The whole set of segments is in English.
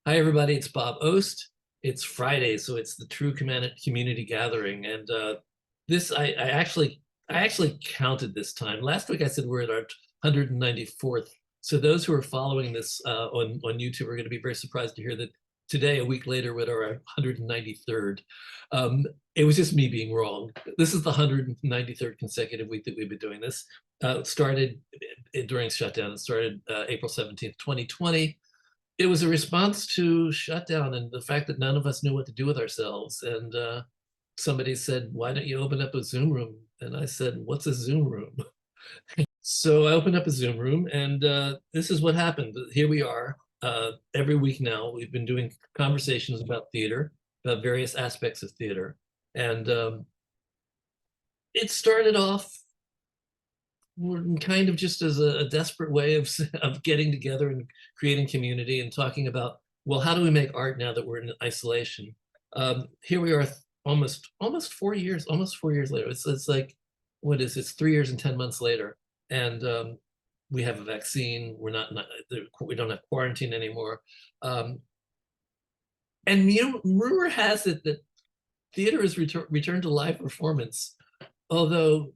Hi, everybody. It's Bob Ost. It's Friday, so it's the TRU Community Gathering, and this I actually counted this time. Last week I said we're at our 194th. So those who are following this on YouTube are going to be very surprised to hear that today, a week later, we're at our 193rd. It was just me being wrong. This is the 193rd consecutive week that we've been doing this. It started during shutdown. It started April 17th, 2020. It was a response to shutdown and the fact that none of us knew what to do with ourselves. And somebody said, "Why don't you open up a Zoom room?" And I said, "What's a Zoom room?" So I opened up a Zoom room, and this is what happened. Here we are. Every week now, we've been doing conversations about theater, about various aspects of theater. And it started off kind of just as a desperate way of getting together and creating community and talking about, well, how do we make art now that we're in isolation? Here we are, almost 4 years, almost 4 years later. It's like, what is it? It's 3 years and 10 months later, and we have a vaccine. We don't have quarantine anymore, and rumor has it that theater is returned to live performance, although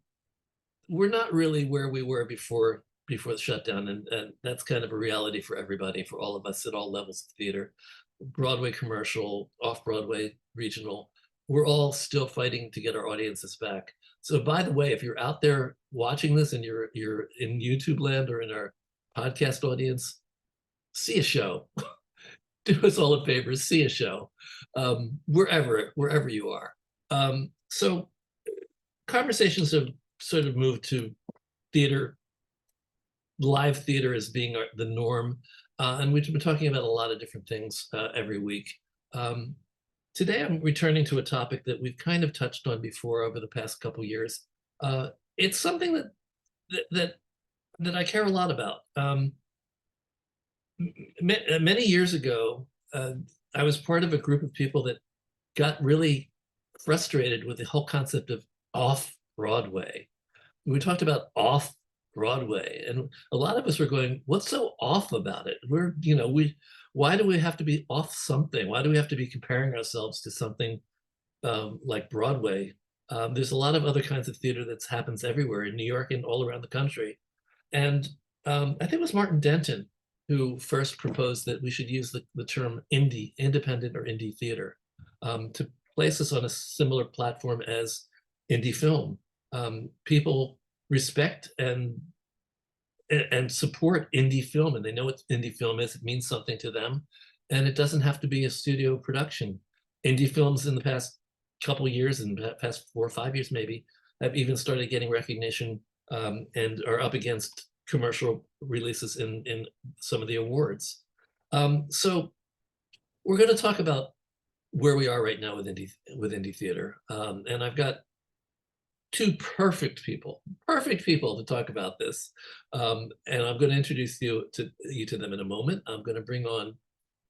we're not really where we were before the shutdown, and that's kind of a reality for everybody, for all of us at all levels of theater, Broadway, commercial, off-Broadway, regional. We're all still fighting to get our audiences back. So by the way, if you're out there watching this and you're in YouTube land or in our podcast audience, see a show. Do us all a favor, see a show, wherever you are. So conversations have sort of moved to theater, live theater as being the norm. And we've been talking about a lot of different things every week. Today, I'm returning to a topic that we've kind of touched on before over the past couple years. It's something that I care a lot about. Many years ago, I was part of a group of people that got really frustrated with the whole concept of off-Broadway. We talked about off-Broadway, and a lot of us were going, "What's so off about it? Why do we have to be off something? Why do we have to be comparing ourselves to something like Broadway?" There's a lot of other kinds of theater that happens everywhere in New York and all around the country. And I think it was Martin Denton who first proposed that we should use the term indie, independent or indie theater, to place us on a similar platform as indie film. People respect and support indie film, and they know what indie film is. It means something to them, and it doesn't have to be a studio production. Indie films in the past couple years, in the past 4 or 5 years maybe, have even started getting recognition, and are up against commercial releases in some of the awards. So we're going to talk about where we are right now with indie theater, and I've got two perfect people to talk about this. And I'm going to introduce you to them in a moment. I'm going to bring on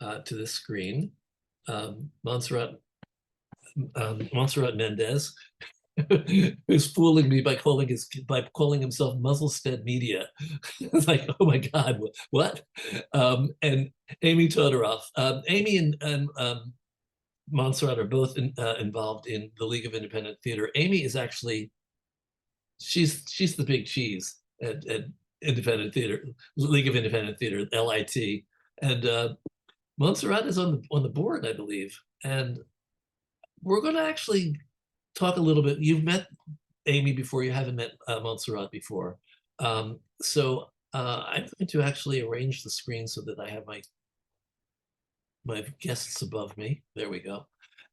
to the screen Montserrat Mendez, who's fooling me by calling himself Muzzlestead Media. It's like, oh my God, what? And Aimee Todoroff. Aimee and Montserrat are both involved in the League of Independent Theater. Aimee is actually, she's the big cheese at Independent Theater, League of Independent Theater, LIT, and Montserrat is on the board, I believe. And we're going to actually talk a little bit. You've met Aimee before. You haven't met Montserrat before. So I'm going to actually arrange the screen so that I have my guests above me. There we go.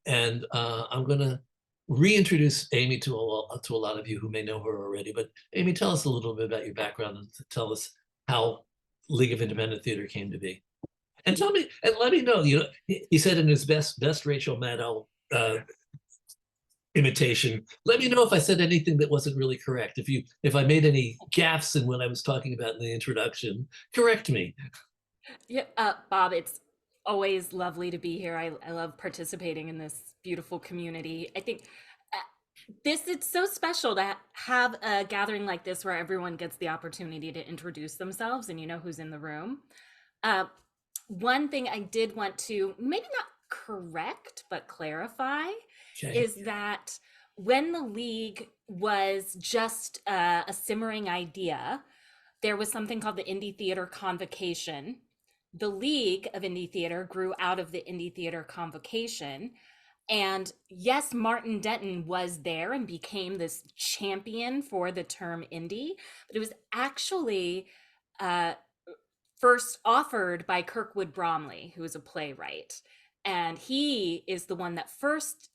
And I'm going to reintroduce Aimee to a lot of you who may know her already. But Aimee, tell us a little bit about your background and tell us how League of Independent Theater came to be. And tell me, and let me know, he said in his best Rachel Maddow imitation, let me know if I said anything that wasn't really correct. If I made any gaffes in what I was talking about in the introduction, correct me. Yeah, Bob, it's always lovely to be here. I love participating in this beautiful community. I think it's so special to have a gathering like this where everyone gets the opportunity to introduce themselves and you know who's in the room. Uh, One thing I did want to maybe not correct, but clarify Okay. is that when the League was just a simmering idea, there was something called the Indie Theater Convocation. The League of Indie Theater grew out of the Indie Theater Convocation. And yes, Martin Denton was there and became this champion for the term indie, but it was actually uh, first offered by Kirkwood Bromley, who is a playwright. And he is the one that first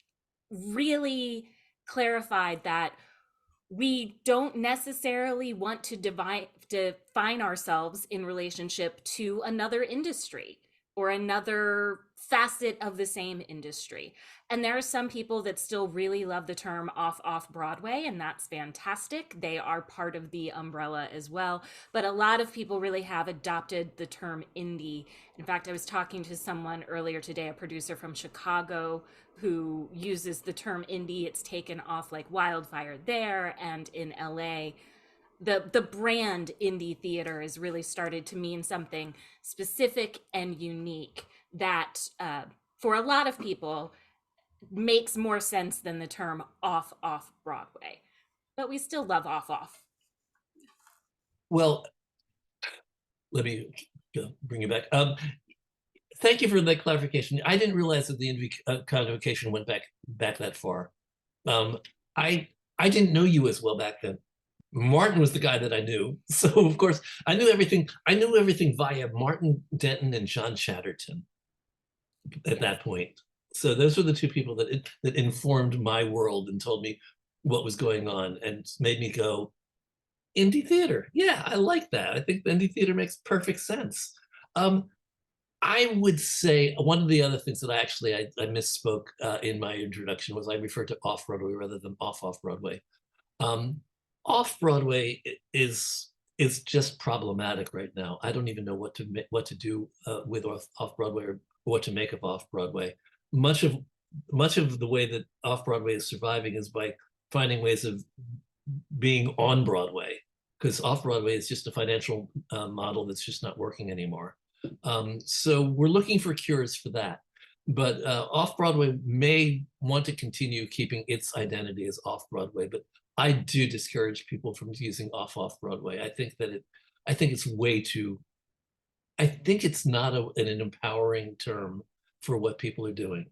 really clarified that we don't necessarily want to define ourselves in relationship to another industry or another facet of the same industry. And there are some people that still really love the term off Broadway, and that's fantastic. They are part of the umbrella as well. But a lot of people really have adopted the term indie. In fact, I was talking to someone earlier today, a producer from Chicago, who uses the term indie. It's taken off like wildfire there, and in LA the brand indie theater has really started to mean something specific and unique that for a lot of people makes more sense than the term off Broadway, but we still love off. Well, let me bring you back. Thank you for that clarification. I didn't realize that the Indie Convocation went back that far. I didn't know you as well back then. Martin was the guy that I knew, so of course I knew everything. I knew everything via Martin Denton and John Chatterton at that point. So those were the two people that informed my world and told me what was going on and made me go, indie theater. Yeah, I like that. I think indie theater makes perfect sense. I would say one of the other things that I misspoke in my introduction was I referred to off Broadway rather than off Broadway. Off Broadway is just problematic right now. I don't even know what to do with off Broadway or what to make of off Broadway. Much of the way that off Broadway is surviving is by finding ways of being on Broadway, because off Broadway is just a financial model that's just not working anymore. So we're looking for cures for that. But off Broadway may want to continue keeping its identity as off Broadway, but I do discourage people from using off Broadway. I think it's way too. I think it's not an empowering term for what people are doing.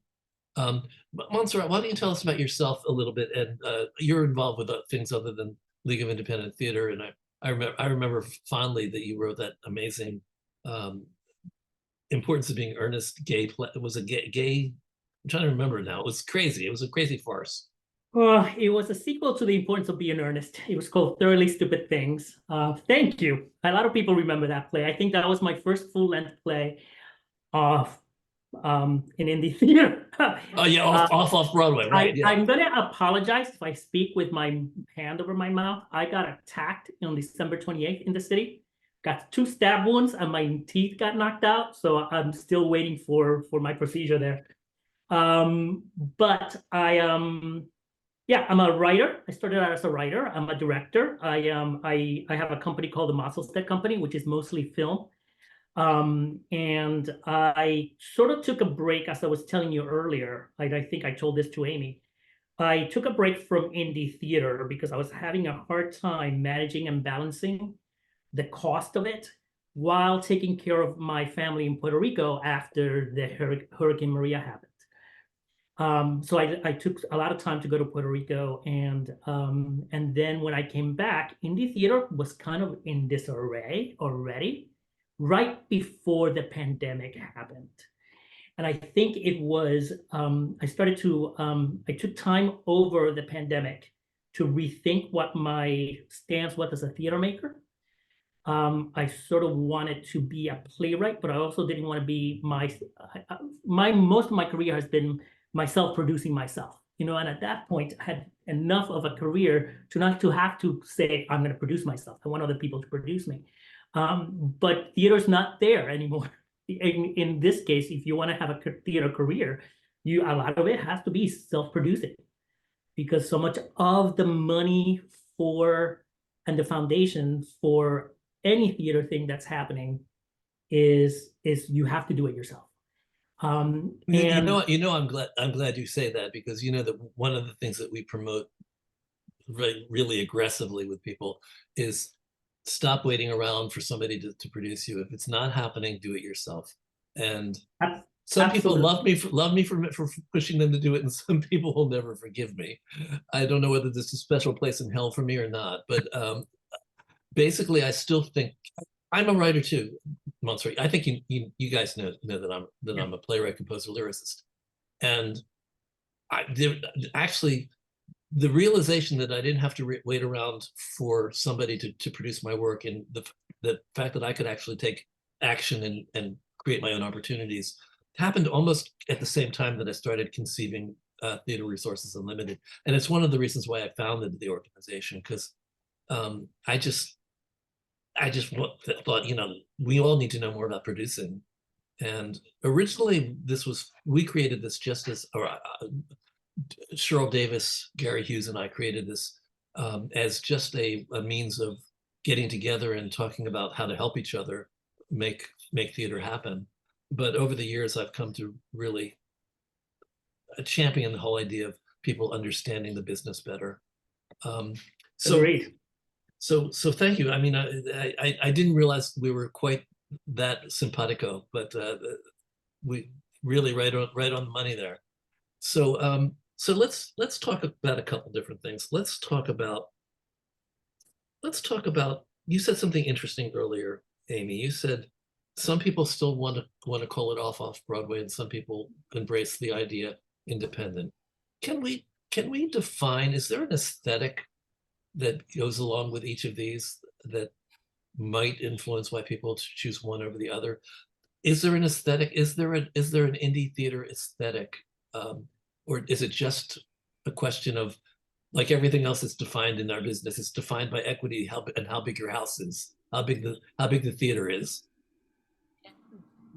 But Montserrat, why don't you tell us about yourself a little bit? And you're involved with things other than League of Independent Theater, and I remember fondly that you wrote that amazing Importance of Being Earnest gay play. It was a gay. I'm trying to remember now. It was crazy. It was a crazy farce. It was a sequel to The Importance of Being Earnest. It was called Thoroughly Stupid Things. Thank you. A lot of people remember that play. I think that was my first full-length play of in indie theater. Oh yeah, off Broadway, right? Yeah. I'm gonna apologize if I speak with my hand over my mouth. I got attacked on December 28th in the city. Got 2 stab wounds and my teeth got knocked out. So I'm still waiting for my procedure there. But yeah, I'm a writer. I started out as a writer. I'm a director. I have a company called the Mosselstead Company, which is mostly film. And I sort of took a break, as I was telling you earlier. I think I told this to Aimee. I took a break from indie theater because I was having a hard time managing and balancing the cost of it while taking care of my family in Puerto Rico after the Hurricane Maria happened. So I took a lot of time to go to Puerto Rico, and then when I came back, indie theater was kind of in disarray already, right before the pandemic happened. And I think it was I took time over the pandemic to rethink what my stance was as a theater maker. I sort of wanted to be a playwright, but I also didn't want to be most of my career has been myself producing myself, and at that point I had enough of a career to not to have to say I'm going to produce myself. I want other people to produce me. But theater's not there anymore. In this case, if you want to have a theater career, a lot of it has to be self-producing, because so much of the money and the foundation for any theater thing that's happening is you have to do it yourself. And I'm glad you say that, because that one of the things that we promote really aggressively with people is stop waiting around for somebody to produce you. If it's not happening, do it yourself. And some people absolutely. love me for pushing them to do it, and some people will never forgive me. I don't know whether there's a special place in hell for me or not, but basically, I still think I'm a writer too, Montserrat. I think you guys know that I'm a playwright, composer, lyricist, and actually the realization that I didn't have to wait around for somebody to produce my work, and the fact that I could actually take action and create my own opportunities happened almost at the same time that I started conceiving Theater Resources Unlimited. And it's one of the reasons why I founded the organization, because I just thought, we all need to know more about producing. And originally we created this just as, Cheryl Davis, Gary Hughes, and I created this as just a means of getting together and talking about how to help each other make theater happen. But over the years, I've come to really champion the whole idea of people understanding the business better. Agreed. So thank you. I mean, I didn't realize we were quite that simpatico, but we really right on the money there. So let's talk about a couple different things. Let's talk about you said something interesting earlier, Aimee. You said some people still want to call it off Broadway, and some people embrace the idea independent. Can we define, is there an aesthetic that goes along with each of these that might influence why people choose one over the other? Is there an aesthetic? Is there an indie theater aesthetic? Or is it just a question of, like everything else that's defined in our business, it's defined by equity, and how big your house is, how big the theater is?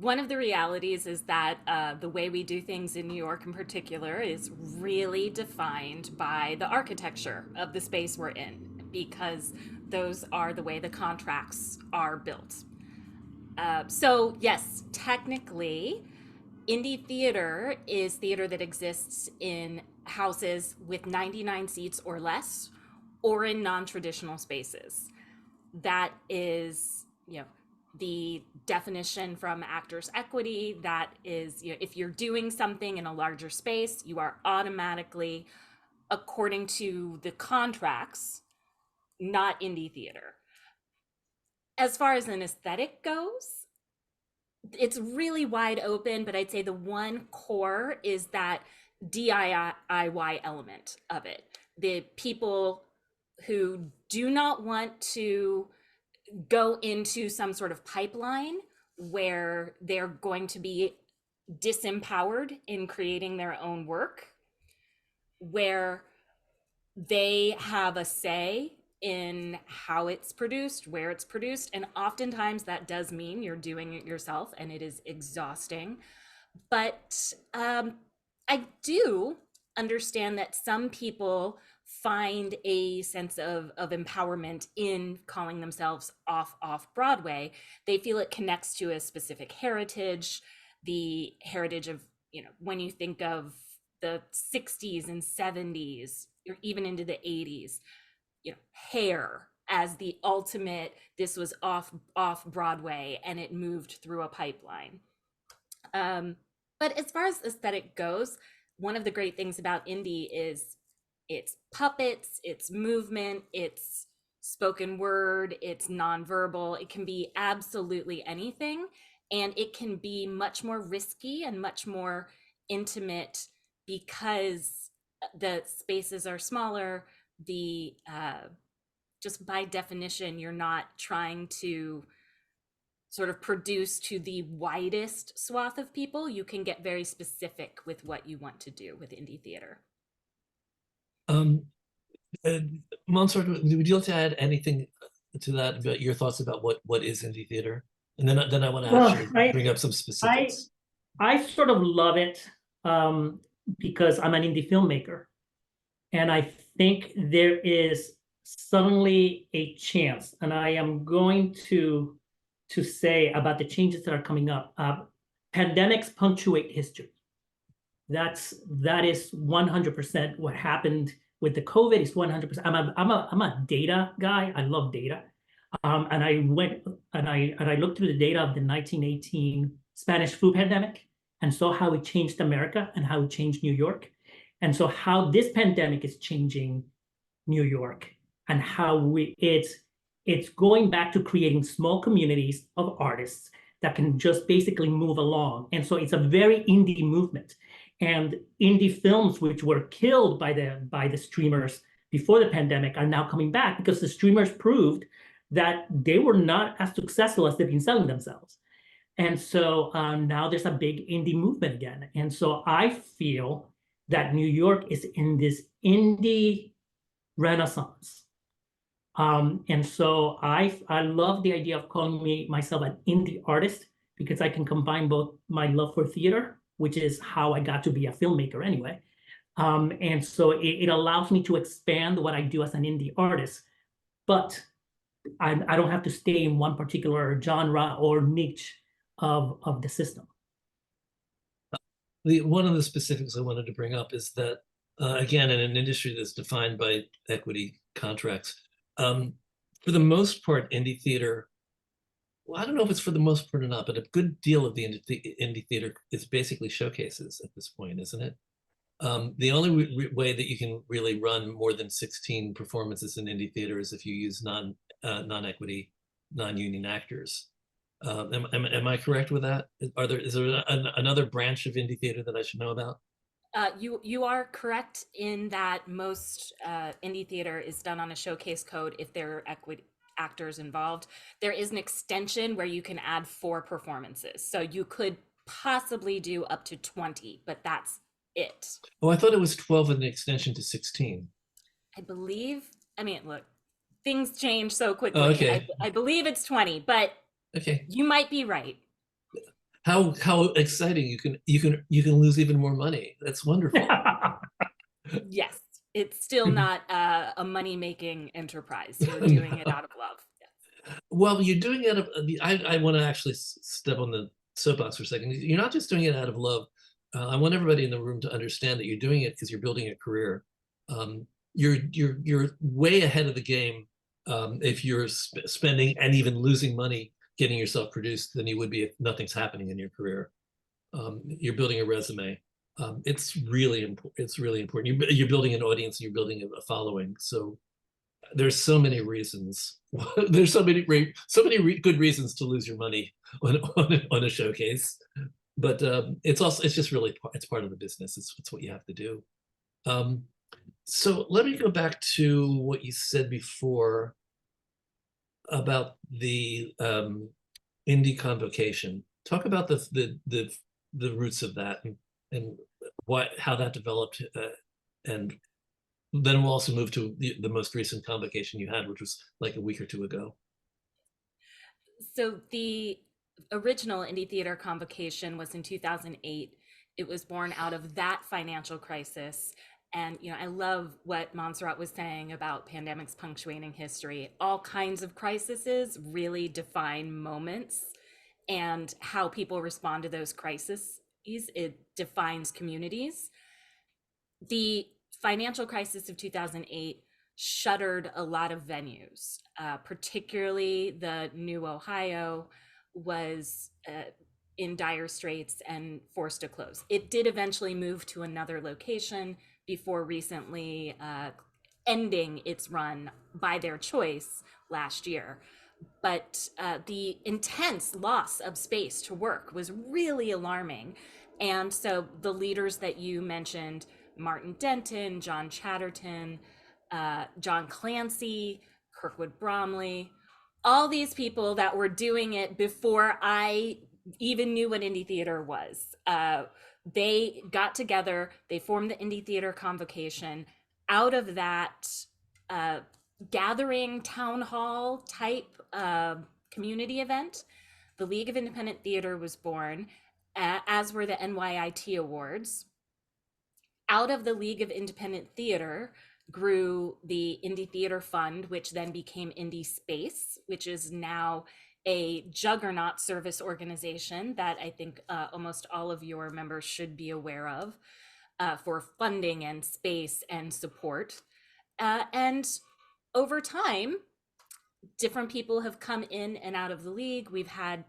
One of the realities is that the way we do things in New York in particular is really defined by the architecture of the space we're in, because those are the way the contracts are built. So yes, technically, indie theater is theater that exists in houses with 99 seats or less, or in non-traditional spaces. That is, the definition from Actors Equity. That is, if you're doing something in a larger space, you are automatically, according to the contracts, not indie theater. As far as an aesthetic goes, it's really wide open, but I'd say the one core is that DIY element of it. The people who do not want to go into some sort of pipeline where they're going to be disempowered in creating their own work, where they have a say in how it's produced, where it's produced. And oftentimes that does mean you're doing it yourself, and it is exhausting. But I do understand that some people find a sense of empowerment in calling themselves off Broadway. They feel it connects to a specific heritage, the heritage of, when you think of the 60s and 70s, or even into the 80s, Hair as the ultimate, this was off Broadway and it moved through a pipeline. But as far as aesthetic goes, one of the great things about indie is it's puppets, it's movement, it's spoken word, it's nonverbal. It can be absolutely anything, and it can be much more risky and much more intimate because the spaces are smaller. The just by definition, you're not trying to sort of produce to the widest swath of people. You can get very specific with what you want to do with indie theater. Montserrat, would you like to add anything to that about your thoughts about what is indie theater? And then I want to actually bring up some specifics. I sort of love it because I'm an indie filmmaker, and I think there is suddenly a chance, and I am going to to say about the changes that are coming up. Pandemics punctuate history. That is 100% what happened with the COVID. Is 100%. I'm a data guy. I love data. And I went and I looked through the data of the 1918 Spanish flu pandemic and saw how it changed America and how it changed New York. And so how this pandemic is changing New York and how it's going back to creating small communities of artists that can just basically move along. And so it's a very indie movement. And indie films, which were killed by the streamers before the pandemic, are now coming back because the streamers proved that they were not as successful as they've been selling themselves. And so now there's a big indie movement again. And so I feel that New York is in this indie renaissance. And so I love the idea of calling myself an indie artist because I can combine both my love for theater, which is how I got to be a filmmaker anyway. And so it allows me to expand what I do as an indie artist, but I don't have to stay in one particular genre or niche of the system. One of the specifics I wanted to bring up is that, again, in an industry that's defined by equity contracts, for the most part, indie theater, well, I don't know if it's for the most part or not, but a good deal of the indie theater is basically showcases at this point, isn't it? The only way that you can really run more than 16 performances in indie theater is if you use non-equity, non-union actors. Am I correct with that? Is there another branch of indie theater that I should know about? You are correct in that most indie theater is done on a showcase code if there are equity actors involved. There is an extension where you can add 4 performances. So you could possibly do up to 20, but that's it. Oh, I thought it was 12 with an extension to 16. I believe, I mean, look, things change so quickly. Oh, okay. I believe it's 20, but okay, you might be right. How exciting! You can lose even more money. That's wonderful. Yes, it's still not a money-making enterprise. You're doing it out of love. Yes. Well, you're doing it out of. I want to actually step on the soapbox for a second. You're not just doing it out of love. I want everybody in the room to understand that you're doing it because you're building a career. You're way ahead of the game if you're spending and even losing money getting yourself produced than you would be if nothing's happening in your career. You're building a resume. It's really important. It's really important. You're building an audience. You're building a following. So there's so many reasons. There's so many good reasons to lose your money on a showcase. But it's just really it's part of the business. It's what you have to do. So let me go back to what you said before about the Indie Convocation. Talk about the roots of that and how that developed, and then we'll also move to the most recent convocation you had, which was like a week or two ago. So the original Indie Theater Convocation was in 2008. It was born out of that financial crisis. And, I love what Montserrat was saying about pandemics punctuating history. All kinds of crises really define moments, and how people respond to those crises, it defines communities. The financial crisis of 2008 shuttered a lot of venues, particularly the New Ohio was in dire straits and forced to close. It did eventually move to another location before recently ending its run by their choice last year. But the intense loss of space to work was really alarming. And so the leaders that you mentioned, Martin Denton, John Chatterton, John Clancy, Kirkwood Bromley, all these people that were doing it before I even knew what indie theater was. They got together, they formed the Indie Theater Convocation. Out of that gathering town hall type community event, the League of Independent Theater was born, as were the NYIT Awards. Out of the League of Independent Theater grew the Indie Theater Fund, which then became Indie Space, which is now a juggernaut service organization that I think almost all of your members should be aware of for funding and space and support. And over time, different people have come in and out of the league. We've had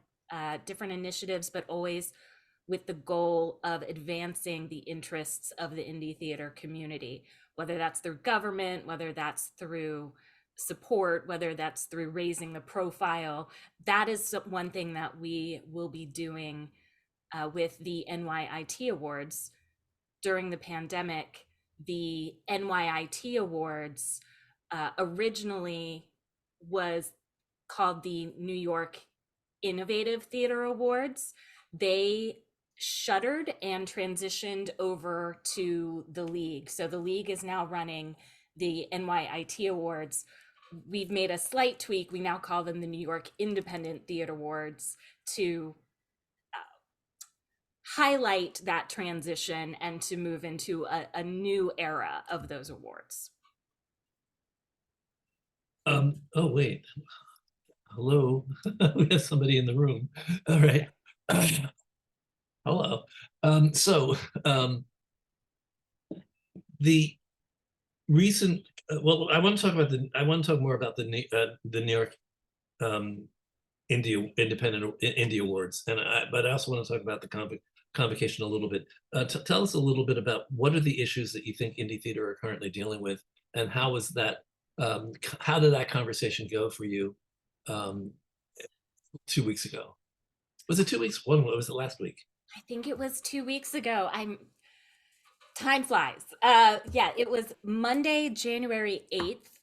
different initiatives, but always with the goal of advancing the interests of the indie theater community, whether that's through government, whether that's through support, whether that's through raising the profile. That is one thing that we will be doing with the NYIT Awards. During the pandemic, the NYIT Awards originally was called the New York Innovative Theater Awards. They shuttered and transitioned over to the league. So the league is now running the NYIT Awards. We've made a slight tweak. We now call them the New York Independent Theater Awards to highlight that transition and to move into a new era of those awards. Oh, wait. Hello. We have somebody in the room. All right. Hello. The recent, well, I want to talk more about the New York Independent Indie Awards, but I also want to talk about the convocation a little bit. Tell us a little bit about what are the issues that you think indie theater are currently dealing with, and how was that? How did that conversation go for you 2 weeks ago? Was it 2 weeks? Was it last week? I think it was 2 weeks ago. Time flies. Yeah, it was Monday, January 8th,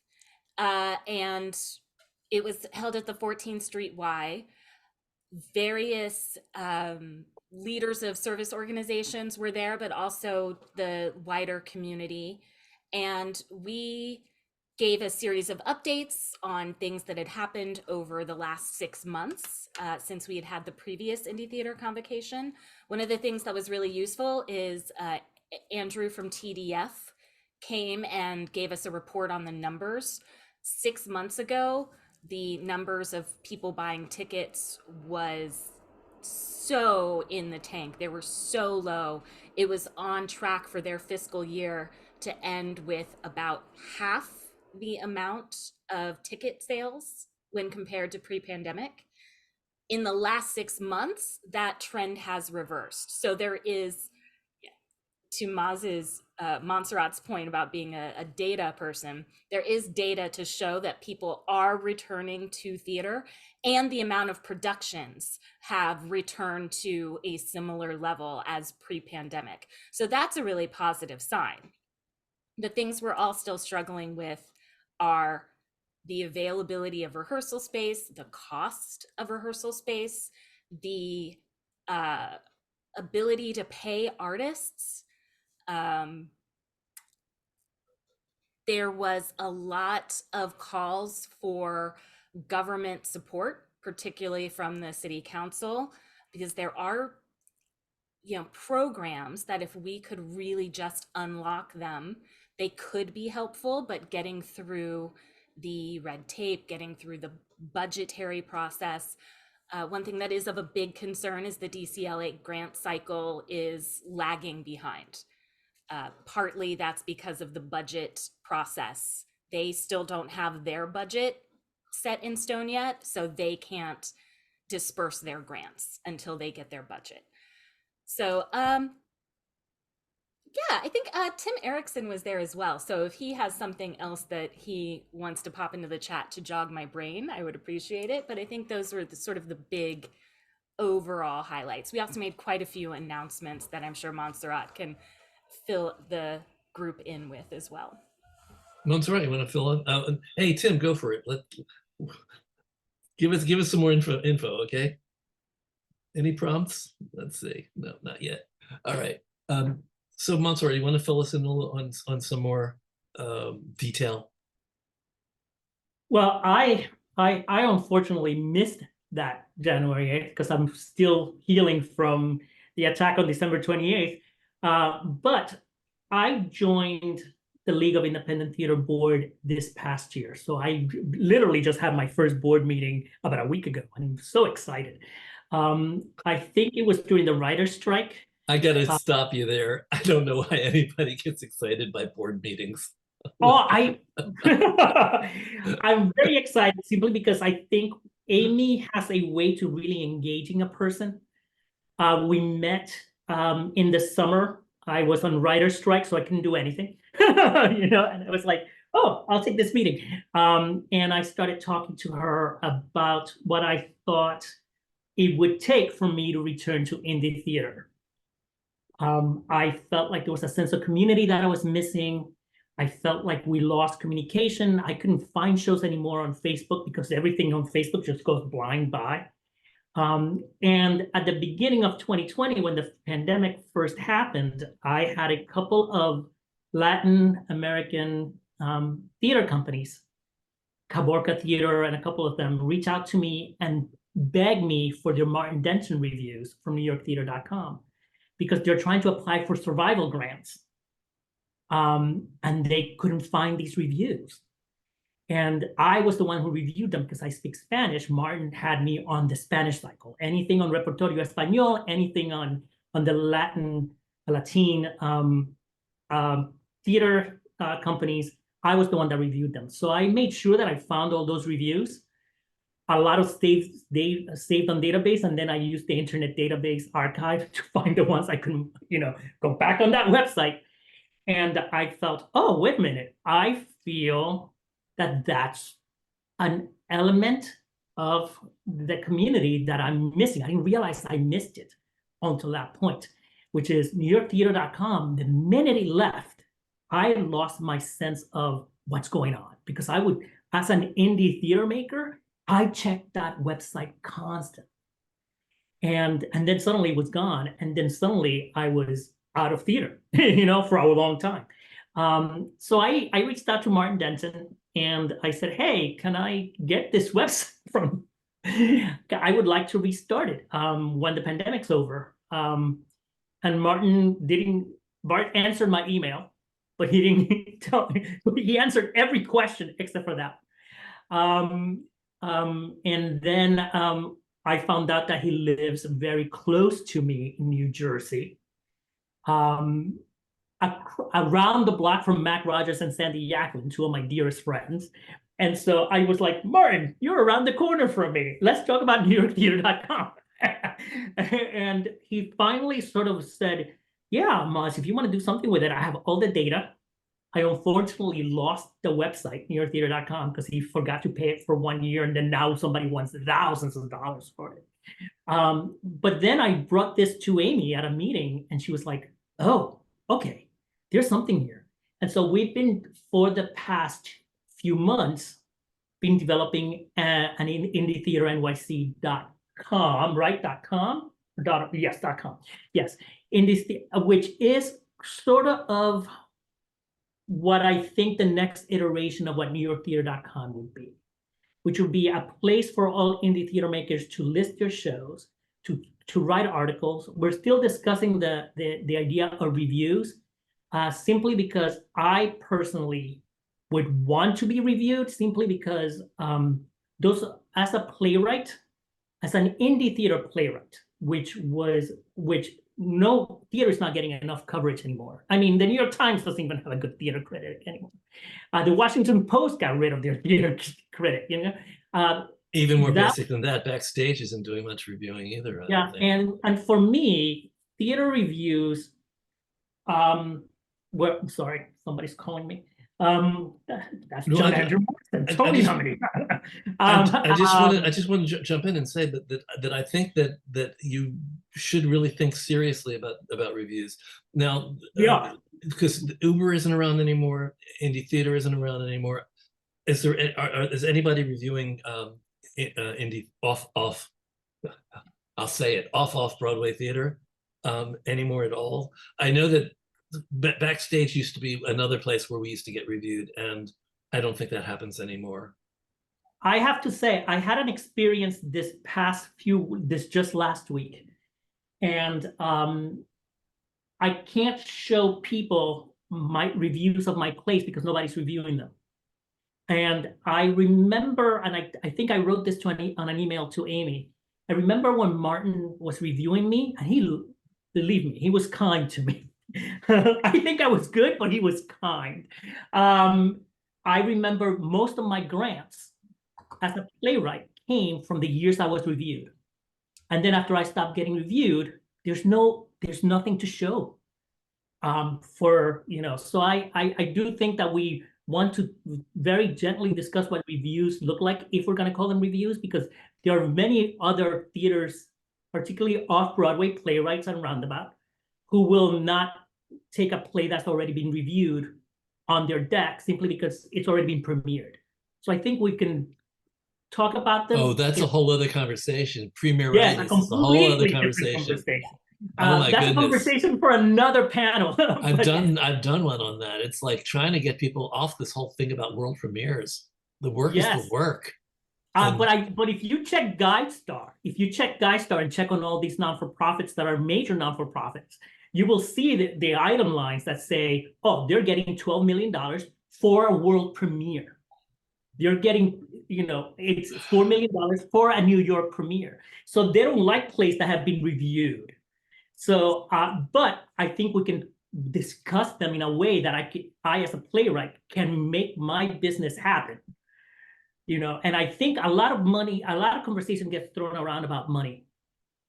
and it was held at the 14th Street Y. Various leaders of service organizations were there, but also the wider community. And we gave a series of updates on things that had happened over the last 6 months since we had had the previous Indie Theater Convocation. One of the things that was really useful is Andrew from TDF came and gave us a report on the numbers. 6 months ago, the numbers of people buying tickets was so in the tank. They were so low. It was on track for their fiscal year to end with about half the amount of ticket sales when compared to pre-pandemic. In the last 6 months, that trend has reversed. So there is, to Montserrat's point about being a data person, there is data to show that people are returning to theater, and the amount of productions have returned to a similar level as pre-pandemic. So that's a really positive sign. The things we're all still struggling with are the availability of rehearsal space, the cost of rehearsal space, the ability to pay artists. There was a lot of calls for government support, particularly from the city council, because there are, programs that if we could really just unlock them, they could be helpful, but getting through the red tape, getting through the budgetary process. One thing that is of a big concern is the DCLA grant cycle is lagging behind. Partly that's because of the budget process. They still don't have their budget set in stone yet, so they can't disperse their grants until they get their budget. So yeah, I think Tim Erickson was there as well. So if he has something else that he wants to pop into the chat to jog my brain, I would appreciate it. But I think those were the sort of the big overall highlights. We also made quite a few announcements that I'm sure Montserrat can fill the group in with as well. Montserrat, you want to fill in? Hey, Tim, go for it. Give us some more info, okay? Any prompts? Let's see. No, not yet. All right. So Montserrat, you want to fill us in on some more detail? Well, I unfortunately missed that January 8th because I'm still healing from the attack on December 28th. But I joined the League of Independent Theater board this past year. So I literally just had my first board meeting about a week ago. I'm so excited. I think it was during the writer's strike. I gotta stop you there. I don't know why anybody gets excited by board meetings. Oh, I'm very excited simply because I think Aimee has a way to really engaging a person. We met in the summer. I was on writer's strike, so I couldn't do anything, and I was like, oh, I'll take this meeting. And I started talking to her about what I thought it would take for me to return to indie theater. I felt like there was a sense of community that I was missing. I felt like we lost communication. I couldn't find shows anymore on Facebook because everything on Facebook just goes blind by. And at the beginning of 2020, when the pandemic first happened, I had a couple of Latin American theater companies, Caborca Theater and a couple of them, reach out to me and beg me for their Martin Denton reviews from NewYorkTheater.com because they're trying to apply for survival grants. And they couldn't find these reviews. And I was the one who reviewed them because I speak Spanish. Martin had me on the Spanish cycle. Anything on Repertorio Español, anything on the Latin theater companies, I was the one that reviewed them. So I made sure that I found all those reviews. A lot of saved on database, and then I used the Internet Database Archive to find the ones I couldn't, go back on that website. And I felt, oh, wait a minute, I feel that that's an element of the community that I'm missing. I didn't realize I missed it until that point, which is NewYorkTheater.com. The minute it left, I lost my sense of what's going on because I would, as an indie theater maker, I checked that website constantly. And then suddenly it was gone. And then suddenly I was out of theater, for a long time. So I reached out to Martin Denton and I said, hey, can I get this website from, I would like to restart it when the pandemic's over. And Martin answered my email, but he didn't tell me, he answered every question except for that. And then I found out that he lives very close to me in New Jersey. Around the block from Mac Rogers and Sandy Yaklin, two of my dearest friends. And so I was like, Martin, you're around the corner from me. Let's talk about NewYorkTheater.com. And he finally sort of said, yeah, Moz, if you want to do something with it, I have all the data. I unfortunately lost the website, NewYorkTheater.com, because he forgot to pay it for 1 year. And then now somebody wants thousands of dollars for it. But then I brought this to Aimee at a meeting and she was like, oh, okay, there's something here. And so we've been, for the past few months, been developing an IndieTheaterNYC.com, right? .com? Yes, .com. Yes, which is sort of what I think the next iteration of what NewYorkTheater.com would be, which would be a place for all indie theater makers to list their shows, to write articles. We're still discussing the idea of reviews, simply because I personally would want to be reviewed, simply because those, as a playwright, as an indie theater playwright, which no theater is not getting enough coverage anymore. I mean, the New York Times doesn't even have a good theater critic anymore. The Washington Post got rid of their theater critic, Even more basic than that, Backstage isn't doing much reviewing either. Yeah, and for me, theater reviews, I'm sorry, somebody's calling me. That's John Andrew Morrison, Tony nominee. I just want to jump in and say that I think that you should really think seriously about reviews now. Yeah, because Uber isn't around anymore, indie theater isn't around anymore. Is anybody reviewing indie off I'll say it, off Broadway theater anymore at all? I know that Backstage used to be another place where we used to get reviewed, and I don't think that happens anymore. I have to say, I had an experience this just last week, and I can't show people my reviews of my plays because nobody's reviewing them. And I remember, and I think I wrote this on an email to Aimee. I remember when Martin was reviewing me, and believe me, he was kind to me. I think I was good, but he was kind. I remember most of my grants as a playwright came from the years I was reviewed. And then after I stopped getting reviewed, there's nothing to show. So I do think that we want to very gently discuss what reviews look like, if we're going to call them reviews, because there are many other theaters, particularly off-Broadway playwrights and roundabout, who will not take a play that's already been reviewed on their deck simply because it's already been premiered. So I think we can talk about them. Oh, that's a whole other conversation. Premieritis Yes, a is a whole other completely different conversation. Oh my that's goodness. a conversation for another panel. I've done one on that. It's like trying to get people off this whole thing about world premieres. The work is the work. But if you check GuideStar, and check on all these non-for-profits that are major non-for-profits, you will see the item lines that say, oh, they're getting $12 million for a world premiere. They're getting, it's $4 million for a New York premiere. So they don't like plays that have been reviewed. So, but I think we can discuss them in a way that I as a playwright can make my business happen. And I think a lot of conversation gets thrown around about money.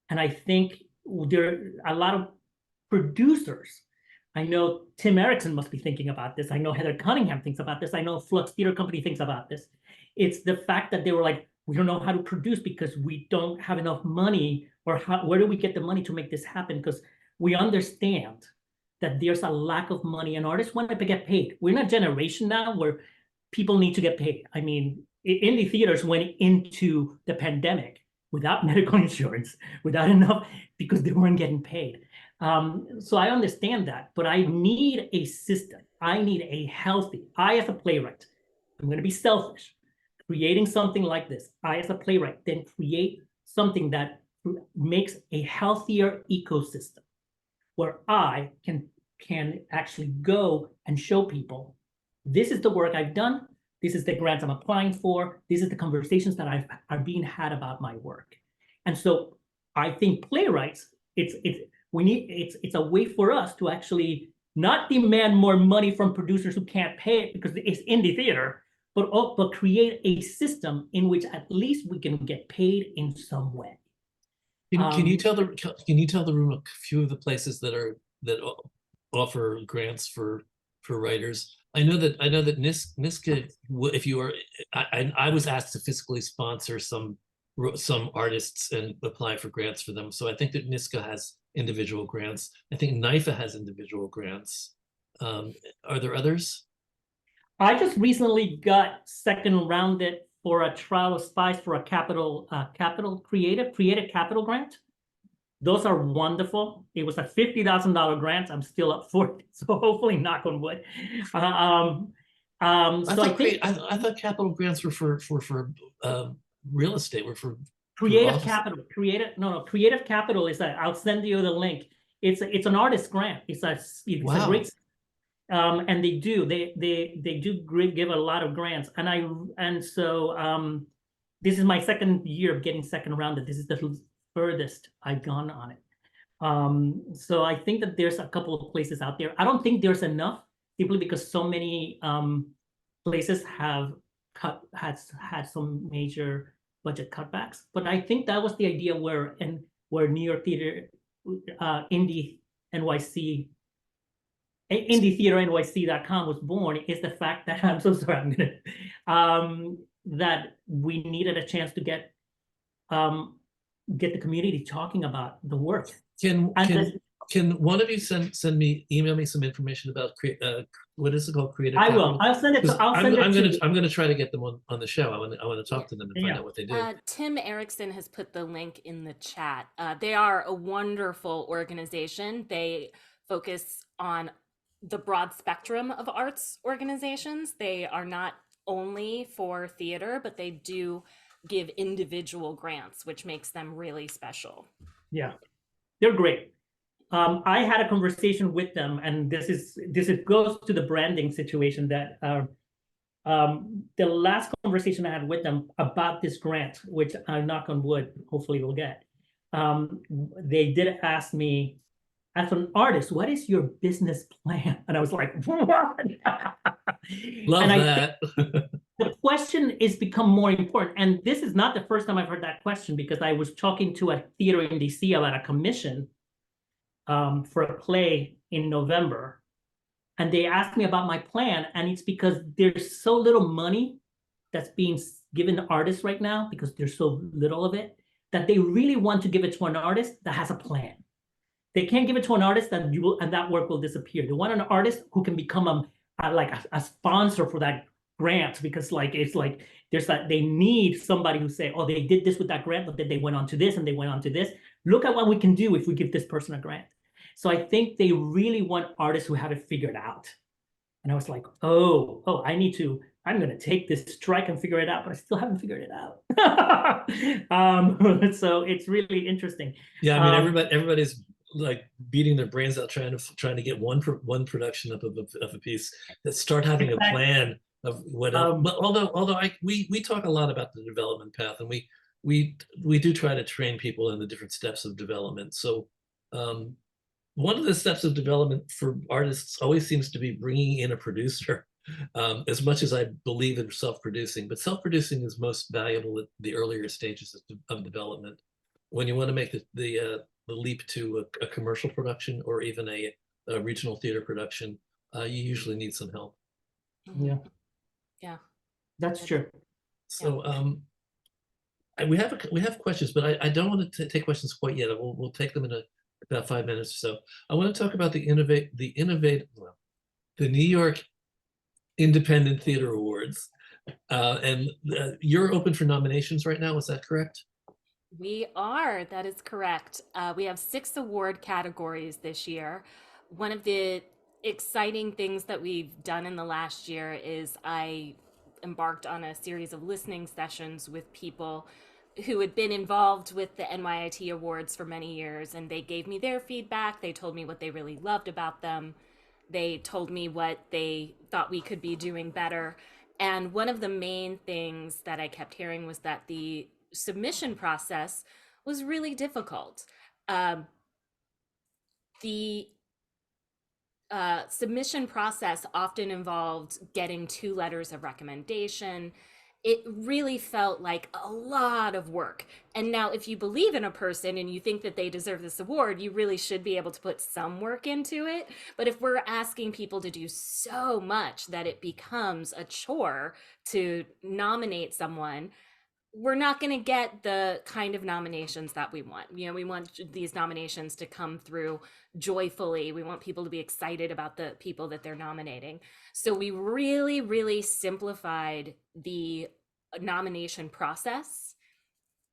And I think there are a lot of producers. I know Tim Erickson must be thinking about this. I know Heather Cunningham thinks about this. I know Flux Theater Company thinks about this. It's the fact that they were like, we don't know how to produce because we don't have enough money, or where do we get the money to make this happen? Because we understand that there's a lack of money and artists want to get paid. We're in a generation now where people need to get paid. I mean, indie theaters went into the pandemic without medical insurance, without enough, because they weren't getting paid. So I understand that, but I need a system. I need a healthy, I as a playwright, I'm going to be selfish, creating something like this. I as a playwright then create something that makes a healthier ecosystem where I can actually go and show people, this is the work I've done, this is the grants I'm applying for, this is the conversations that are being had about my work. And so I think playwrights, it's a way for us to actually not demand more money from producers who can't pay it because it's indie theater, but create a system in which at least we can get paid in some way. Can you tell the room a few of the places that offer grants for writers? I know that NYSCA, if you are, I was asked to fiscally sponsor some artists and apply for grants for them. So I think that NYSCA has individual grants. I think NYFA has individual grants. Are there others? I just recently got second rounded for a trial of spies for a creative capital grant. Those are wonderful. It was a $50,000 grant. I'm still up for it, so hopefully, knock on wood. I thought capital grants were for real estate. Were for creative capital. Creative capital is that. I'll send you the link. It's an artist grant. It's a great. And they do give a lot of grants, and so this is my second year of getting second rounded. This is the furthest I've gone on it. So I think that there's a couple of places out there. I don't think there's enough, simply because so many places have had some major budget cutbacks. But I think that was the idea where New York Theater, Indie Theater NYC.com was born, is the fact that I'm so sorry, that we needed a chance to get the community talking about the work. Can one of you email me some information about what is it called? Creative I Capital? will. I'll send it to. I'm going to try to get them on the show. I want to talk to them and find out what they do. Tim Erickson has put the link in the chat. They are a wonderful organization. They focus on the broad spectrum of arts organizations. They are not only for theater, but they do give individual grants, which makes them really special. Yeah, they're great. I had a conversation with them, and this goes to the branding situation that the last conversation I had with them about this grant, which I knock on wood, hopefully we'll get. They did ask me, as an artist, what is your business plan? And I was like, what? Love and that. The question is become more important. And this is not the first time I've heard that question, because I was talking to a theater in DC about a commission for a play in November. And they asked me about my plan. And it's because there's so little money that's being given to artists right now, because there's so little of it, that they really want to give it to an artist that has a plan. They can't give it to an artist that that work will disappear. They want an artist who can become a sponsor for that grant, because they need somebody who say, oh, they did this with that grant, but then they went on to this and they went on to this. Look at what we can do if we give this person a grant. So I think they really want artists who have it figured out. And I was like, oh, I'm going to take this strike and figure it out, but I still haven't figured it out. So it's really interesting. Yeah, I mean, everybody's like beating their brains out trying to get one production up of a piece, that start having a plan of what else. But although we talk a lot about the development path, and we do try to train people in the different steps of development. So one of the steps of development for artists always seems to be bringing in a producer. As much as I believe in self-producing, but self-producing is most valuable at the earlier stages of development. When you want to make the leap to a commercial production, or even a regional theater production, you usually need some help. Yeah. Yeah. That's true. So we have questions, but I don't want to take questions quite yet. We'll take them in about 5 minutes or so. I want to talk about the New York Independent Theater Awards, and you're open for nominations right now. Is that correct? We are. That is correct. We have 6 award categories this year. One of the exciting things that we've done in the last year is I embarked on a series of listening sessions with people who had been involved with the NYIT Awards for many years, and they gave me their feedback. They told me what they really loved about them. They told me what they thought we could be doing better. And one of the main things that I kept hearing was that the submission process was really difficult. The submission process often involved getting 2 letters of recommendation. It really felt like a lot of work. And now, if you believe in a person and you think that they deserve this award, you really should be able to put some work into it. But if we're asking people to do so much that it becomes a chore to nominate someone, we're not going to get the kind of nominations that we want. We want these nominations to come through joyfully. We want people to be excited about the people that they're nominating. So we really, really simplified the nomination process.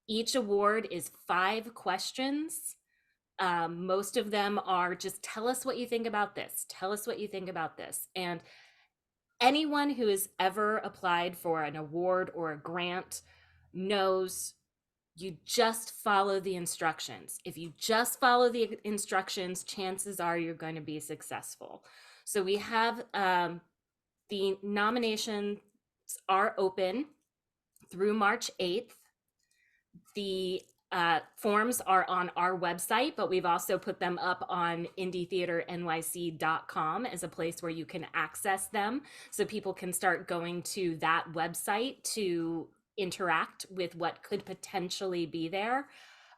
Each award is 5 questions. Most of them are just, tell us what you think about this. Tell us what you think about this. And anyone who has ever applied for an award or a grant knows you just follow the instructions. If you just follow the instructions, chances are you're going to be successful. So we have the nominations are open through March 8th. The forms are on our website, but we've also put them up on indietheaternyc.com as a place where you can access them. So people can start going to that website to interact with what could potentially be there.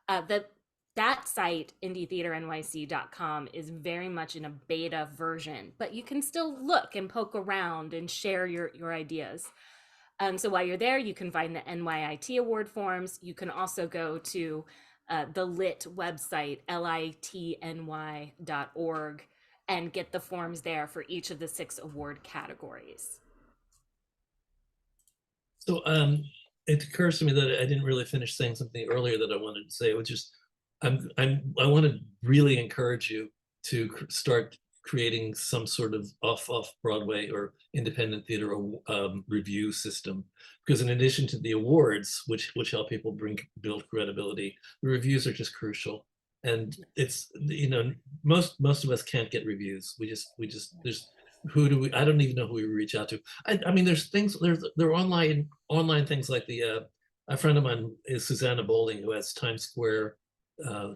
That site, indietheaternyc.com, is very much in a beta version, but you can still look and poke around and share your ideas. So while you're there, you can find the NYIT award forms. You can also go to the LIT website, litny.org, and get the forms there for each of the 6 award categories. So it occurs to me that I didn't really finish saying something earlier that I wanted to say, which is I want to really encourage you to start creating some sort of off Broadway or independent theater review system, because in addition to the awards, which help people build credibility, the reviews are just crucial. And it's, most of us can't get reviews. We just there's who do we, I don't even know who we reach out to. I mean, there are online things like a friend of mine is Susanna Bowling, who has Times Square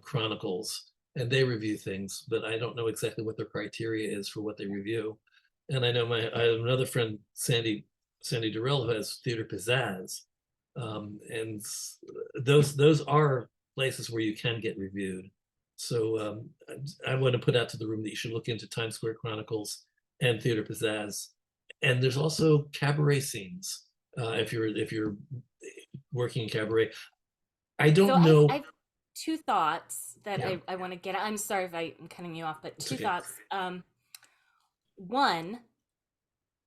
Chronicles, and they review things, but I don't know exactly what their criteria is for what they review. And I know I have another friend, Sandy Durrell, who has Theater Pizzazz. And those are places where you can get reviewed. So I want to put out to the room that you should look into Times Square Chronicles and Theater Pizzazz. And there's also cabaret scenes if you're working in cabaret. I don't know. I have two thoughts that Yeah. I want to get. I'm sorry if I'm cutting you off, but It's two okay. thoughts. One,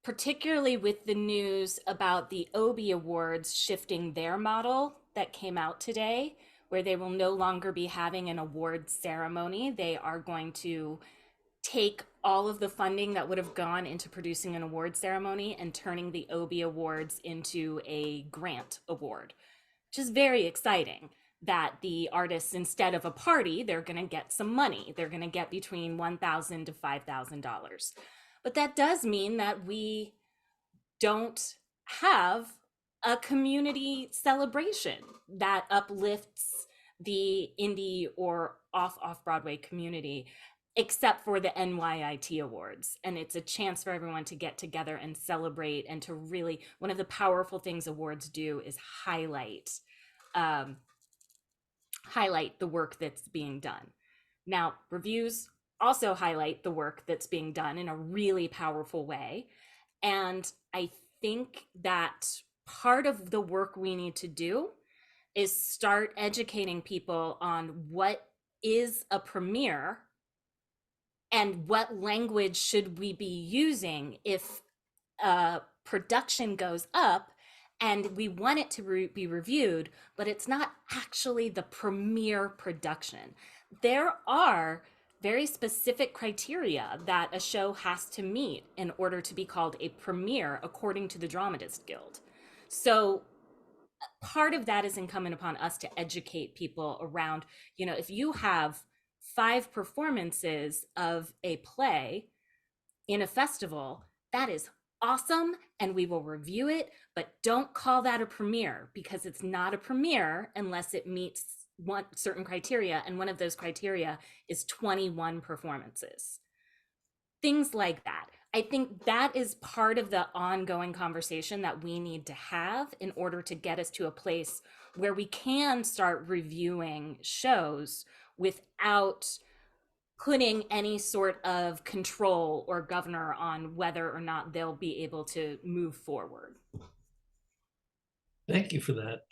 particularly with the news about the Obie Awards shifting their model that came out today, where they will no longer be having an award ceremony. They are going to take all of the funding that would have gone into producing an award ceremony and turning the Obie Awards into a grant award, which is very exciting. That the artists, instead of a party, they're going to get some money. They're going to get between $1,000 to $5,000. But that does mean that we don't have a community celebration that uplifts the indie or off-Broadway community, except for the NYIT Awards. And it's a chance for everyone to get together and celebrate, and to really, one of the powerful things awards do is highlight the work that's being done. Now, reviews also highlight the work that's being done in a really powerful way. And I think that part of the work we need to do is start educating people on what is a premiere and what language should we be using if a production goes up and we want it to be reviewed, but it's not actually the premiere production. There are very specific criteria that a show has to meet in order to be called a premiere according to the Dramatist Guild. So part of that is incumbent upon us to educate people around, if you have 5 performances of a play in a festival, that is awesome, and we will review it, but don't call that a premiere, because it's not a premiere unless it meets one certain criteria, and one of those criteria is 21 performances. Things like that. I think that is part of the ongoing conversation that we need to have in order to get us to a place where we can start reviewing shows without putting any sort of control or governor on whether or not they'll be able to move forward. Thank you for that.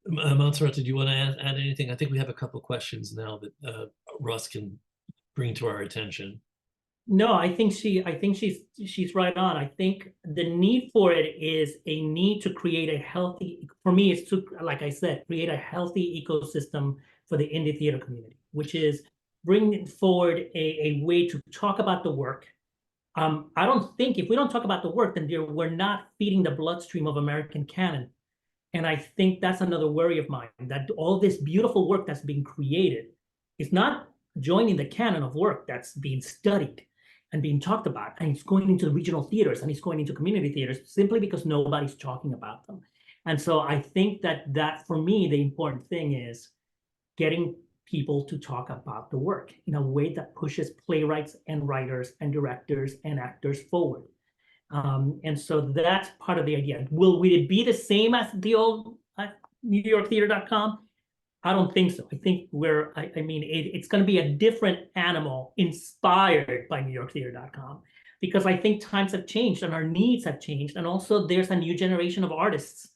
Montserrat, did you want to add anything? I think we have a couple questions now that Ross can bring to our attention. No, I think she's right on. I think the need for it is a need to create a healthy, for me, it's to, like I said, create a healthy ecosystem for the indie theater community, which is bringing forward a way to talk about the work. I don't think if we don't talk about the work, then we're not feeding the bloodstream of American canon. And I think that's another worry of mine, that all this beautiful work that's being created is not joining the canon of work that's being studied and being talked about, and it's going into the regional theaters and it's going into community theaters simply because nobody's talking about them. And so I think that for me, the important thing is getting people to talk about the work in a way that pushes playwrights and writers and directors and actors forward. And so that's part of the idea. Will it be the same as the old NewYorkTheater.com? I don't think so. I think it's going to be a different animal inspired by NewYorkTheater.com, because I think times have changed and our needs have changed. And also there's a new generation of artists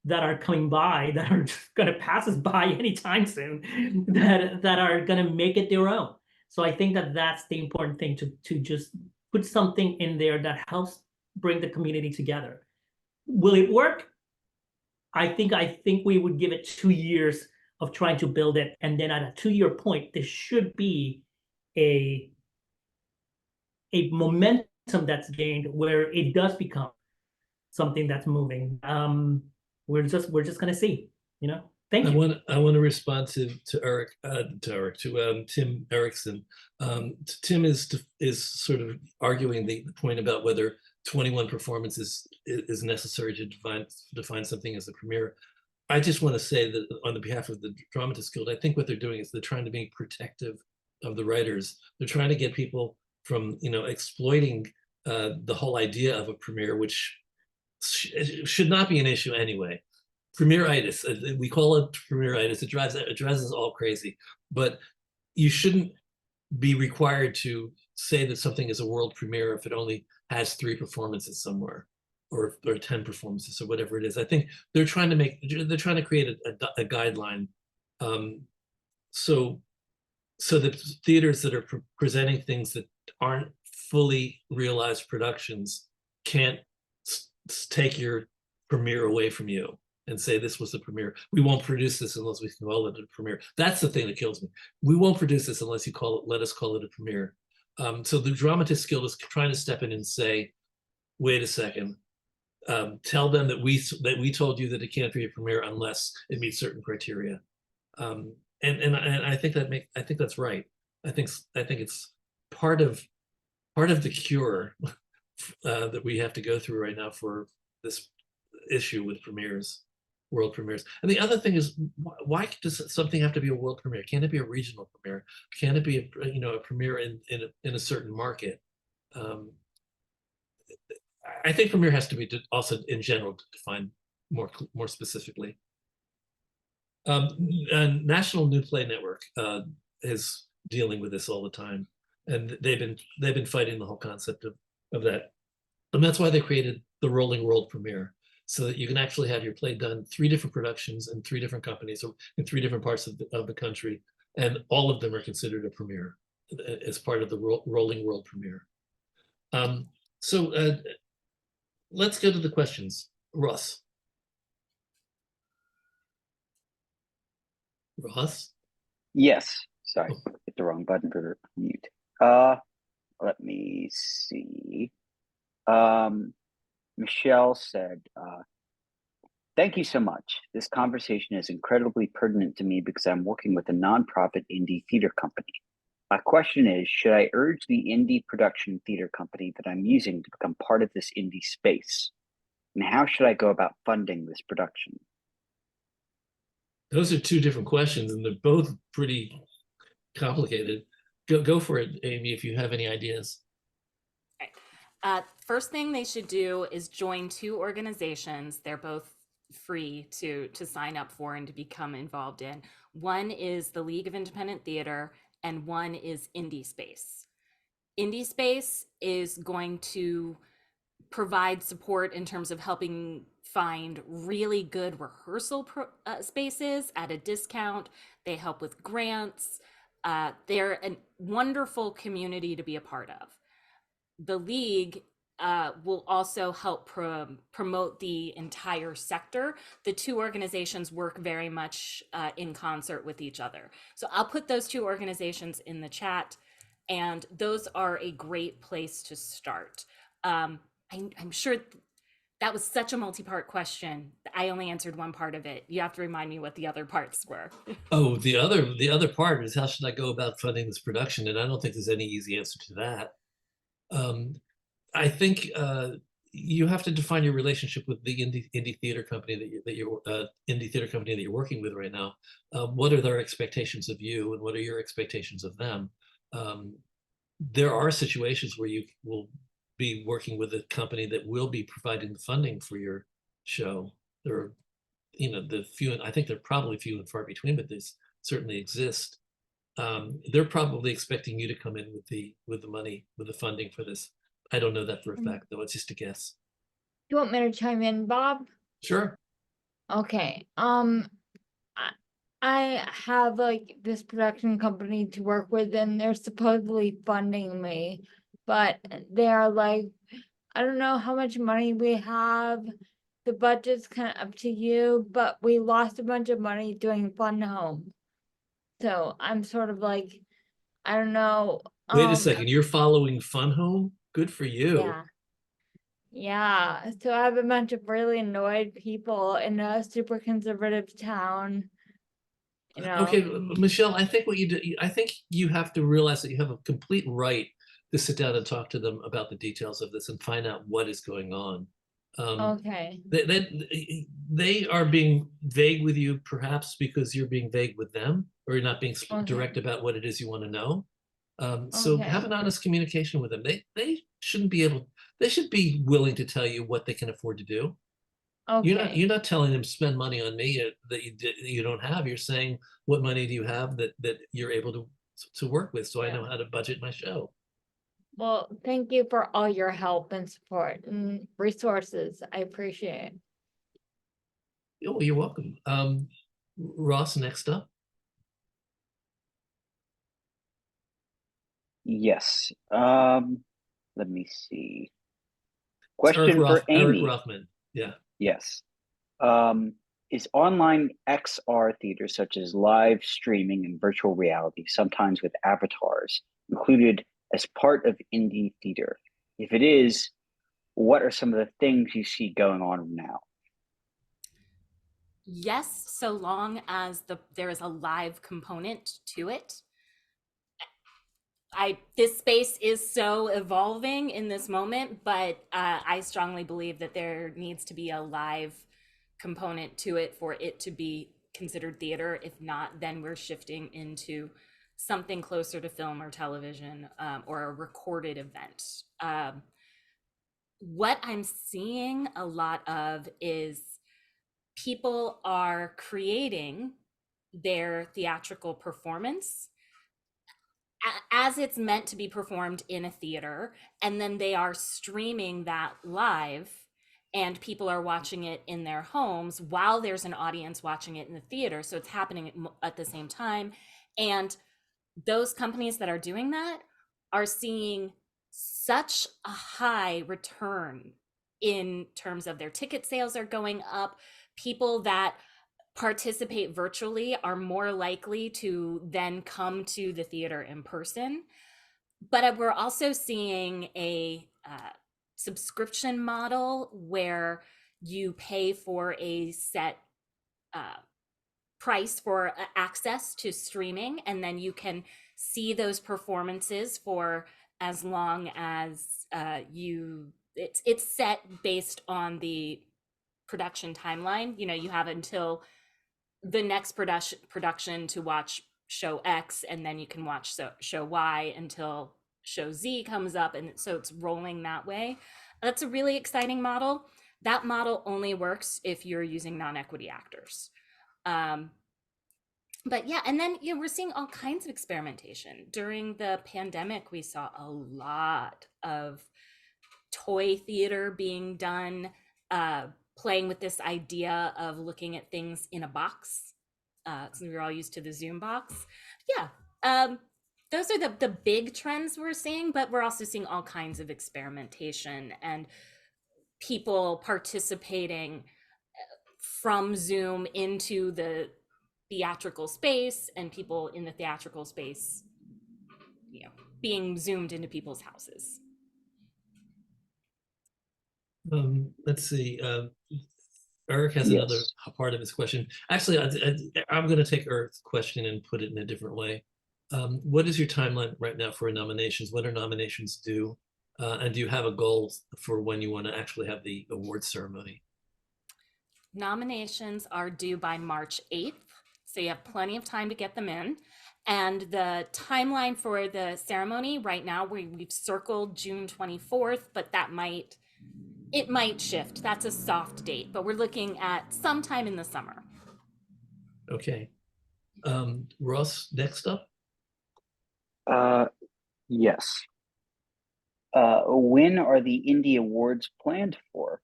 that are coming by that are just going to pass us by anytime soon that are going to make it their own. So I think that's the important thing, to just put something in there that helps bring the community together. Will it work? I think we would give it 2 years of trying to build it, and then at a 2-year point, there should be a momentum that's gained where it does become something that's moving. We're just gonna see, Thank I you. want to respond to Tim Erickson. Tim is sort of arguing the point about whether 21 performances is necessary to define something as a premiere. I just want to say that on the behalf of the Dramatists Guild, I think what they're doing is they're trying to be protective of the writers. They're trying to get people from exploiting the whole idea of a premiere, which should not be an issue anyway. Premiere-itis, we call it premiere-itis. It drives us all crazy, but you shouldn't be required to say that something is a world premiere if it only has 3 performances somewhere, or 10 performances, or whatever it is. I think they're trying to create a guideline, so that theaters that are presenting things that aren't fully realized productions can't take your premiere away from you and say this was the premiere. We won't produce this unless we can call it a premiere. That's the thing that kills me. We won't produce this unless you let us call it a premiere. So the Dramatists Guild is trying to step in and say, wait a second, tell them that we told you that it can't be a premiere unless it meets certain criteria. And I think that's right. I think it's part of the cure that we have to go through right now for this issue with premieres, world premieres. And the other thing is, why does something have to be a world premiere? Can't it be a regional premiere? Can it be a premiere in a certain market? I think premiere has to be also in general defined more specifically. And National New Play Network is dealing with this all the time, and they've been fighting the whole concept of that, and that's why they created the rolling world premiere, so that you can actually have your play done 3 different productions in 3 different companies or in 3 different parts of the country, and all of them are considered a premiere as part of the rolling world premiere. So let's go to the questions. Ross. Ross? Yes. Sorry, hit the wrong button for mute. Let me see. Michelle said, thank you so much. This conversation is incredibly pertinent to me because I'm working with a nonprofit indie theater company. My question is, should I urge the indie production theater company that I'm using to become part of this indie space? And how should I go about funding this production? Those are 2 different questions, and they're both pretty complicated. Go for it, Aimee, if you have any ideas. First thing they should do is join 2 organizations. They're both free to sign up for and to become involved in. One is the League of Independent Theater, and one is Indie Space. Indie Space is going to provide support in terms of helping find really good rehearsal spaces at a discount. They help with grants. They're a wonderful community to be a part of. The League will also help promote the entire sector. The 2 organizations work very much in concert with each other. So I'll put those 2 organizations in the chat, and those are a great place to start. I'm sure that was such a multi-part question. I only answered one part of it. You have to remind me what the other parts were. Oh, the other part is, how should I go about funding this production? And I don't think there's any easy answer to that. I think you have to define your relationship with the indie theater company that you're working with right now. What are their expectations of you, and what are your expectations of them? There are situations where you will be working with a company that will be providing the funding for your show. There are, I think they're probably few and far between, but they certainly exist. They're probably expecting you to come in with the money, with the funding for this. I don't know that for a fact, though. It's just a guess. Do you want me to chime in, Bob? Sure. Okay. I have this production company to work with, and they're supposedly funding me, but they're like, I don't know how much money we have. The budget's kind of up to you, but we lost a bunch of money doing Fun Home. So I'm sort of like, I don't know. Wait a second. You're following Fun Home? Good for you. Yeah. Yeah. So I have a bunch of really annoyed people in a super conservative town you know? Okay, Michelle, I think what you do, I think you have to realize that you have a complete right to sit down and talk to them about the details of this and find out what is going on. Okay, They are being vague with you, perhaps because you're being vague with them, or you're not being Okay. direct about what it is you want to know. So have Okay. an honest communication with them. They shouldn't be able, they should be willing to tell you what they can afford to do. okay, You're not telling them spend money on me that you don't have. You're saying what money do you have that you're able to work with, so I know how to budget my show. well, thank you for all your help and support and resources, I appreciate it. Oh, you're welcome. Ross, next up. Yes. Let me see. Question for Eric Aimee. Rothman. Yeah. Yes. Is online XR theater, such as live streaming and virtual reality, sometimes with avatars, included as part of indie theater? If it is, what are some of the things you see going on now? Yes, so long as there is a live component to it. This space is so evolving in this moment, but I strongly believe that there needs to be a live component to it for it to be considered theater. If not, then we're shifting into something closer to film or television, or a recorded event. What I'm seeing a lot of is people are creating their theatrical performance as it's meant to be performed in a theater, and then they are streaming that live, and people are watching it in their homes while there's an audience watching it in the theater. So it's happening at the same time. And those companies that are doing that are seeing such a high return in terms of their ticket sales are going up. People that participate virtually are more likely to then come to the theater in person. But we're also seeing a subscription model where you pay for a set price for access to streaming, and then you can see those performances for as long as it's set based on the production timeline. You know, you have until the next production to watch show X, and then you can watch show Y until show Z comes up, and so it's rolling that way. That's a really exciting model. That model only works if you're using non-equity actors. But yeah, and then we're seeing all kinds of experimentation. During the pandemic, we saw a lot of toy theater being done, playing with this idea of looking at things in a box. So we're all used to the Zoom box. Yeah, those are the big trends we're seeing, but we're also seeing all kinds of experimentation and people participating from Zoom into the theatrical space, and people in the theatrical space, being zoomed into people's houses. Let's see. Eric has Yes. another part of his question. Actually, I'm going to take Eric's question and put it in a different way. What is your timeline right now for nominations? When are nominations due? And do you have a goal for when you want to actually have the awards ceremony? Nominations are due by March 8th, so you have plenty of time to get them in. And the timeline for the ceremony right now, we've circled June 24th, but it might shift. That's a soft date, but we're looking at sometime in the summer. Okay. Ross, next up. Yes. When are the Indie Awards planned for?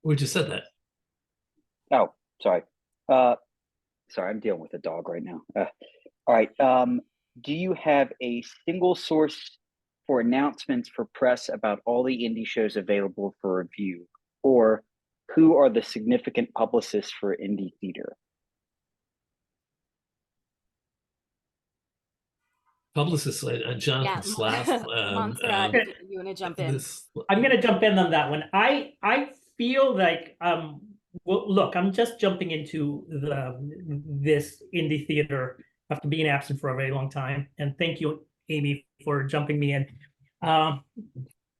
We just said that. Oh, sorry. Sorry, I'm dealing with a dog right now. All right. Do you have a single source for announcements for press about all the indie shows available for review? Or who are the significant publicists for indie theater? Publicist Jonathan Slaff. You want to jump in? I'm going to jump in on that one. I feel like Well, look, I'm just jumping into this indie theater after being absent for a very long time, and thank you, Aimee, for jumping me in. Um,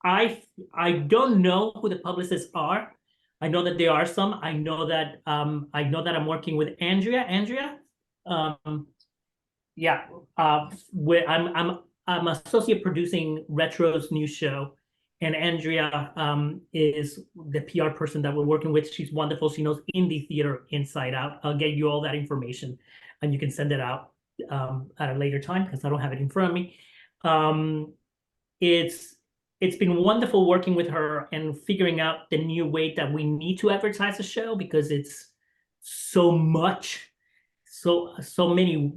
I don't know who the publicists are. I know that there are some. I know that I'm working with Andrea. Um, yeah, where I'm associate producing Retro's new show, and Andrea is the PR person that we're working with. She's wonderful. She knows indie theater inside out. I'll get you all that information, and you can send it out at a later time because I don't have it in front of me. Um, it's it's been wonderful working with her and figuring out the new way that we need to advertise the show because it's so much so many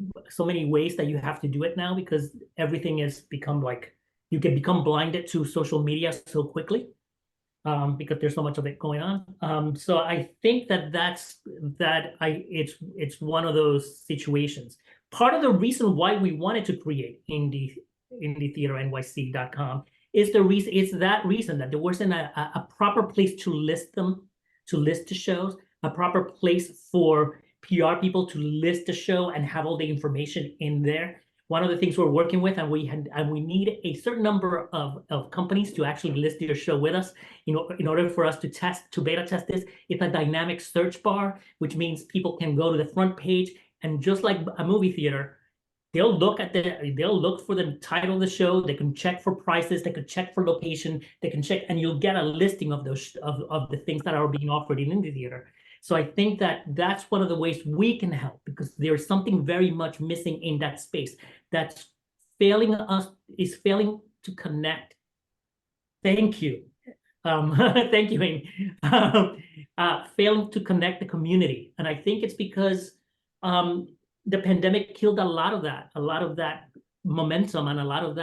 ways that you have to do it now because everything has become like you can become blinded to social media so quickly because there's so much of it going on. So I think it's one of those situations. Part of the reason why we wanted to create indietheaternyc.com is that reason that there wasn't a proper place to list the shows, a proper place for PR people to list the show and have all the information in there. One of the things we're working with, and we need a certain number of companies to actually list their show with us, in order for us to beta test this. It's a dynamic search bar, which means people can go to the front page and just like a movie theater, they'll look for the title of the show. They can check for prices. They can check for location. They can check, and you'll get a listing of those of the things that are being offered in the theater. So I think that's one of the ways we can help because there's something very much missing in that space that's failing to connect. Thank you. Thank you, Aimee. Failing to connect the community. And I think it's because the pandemic killed a lot of that momentum and a lot of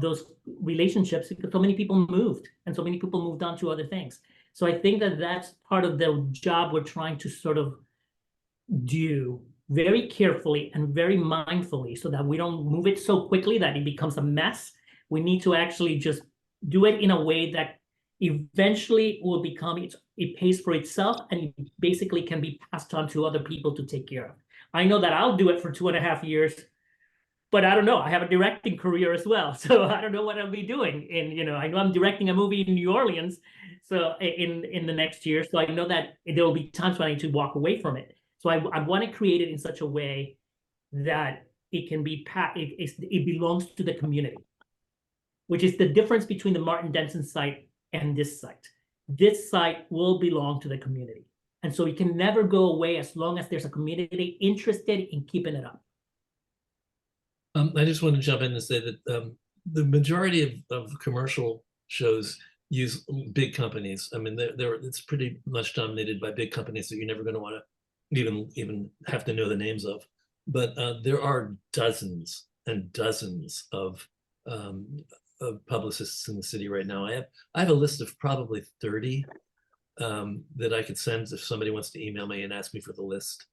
those relationships because so many people moved and so many people moved on to other things. So I think that's part of the job we're trying to sort of do very carefully and very mindfully so that we don't move it so quickly that it becomes a mess. We need to actually just do it in a way that eventually will become it pays for itself and it basically can be passed on to other people to take care of. I know that I'll do it for 2.5 years, but I don't know. I have a directing career as well, so I don't know what I'll be doing. And I know I'm directing a movie in New Orleans, so in the next year. So I know that there will be times when I need to walk away from it. So I want to create it in such a way that it can be it belongs to the community, which is the difference between the Martin Denson site and this site. This site will belong to the community, and so it can never go away as long as there's a community interested in keeping it up. I just want to jump in and say that the majority of commercial shows use big companies. I mean, it's pretty much dominated by big companies that you're never going to want to even have to know the names of. But there are dozens and dozens of publicists in the city right now. I have a list of probably 30 that I could send if somebody wants to email me and ask me for the list.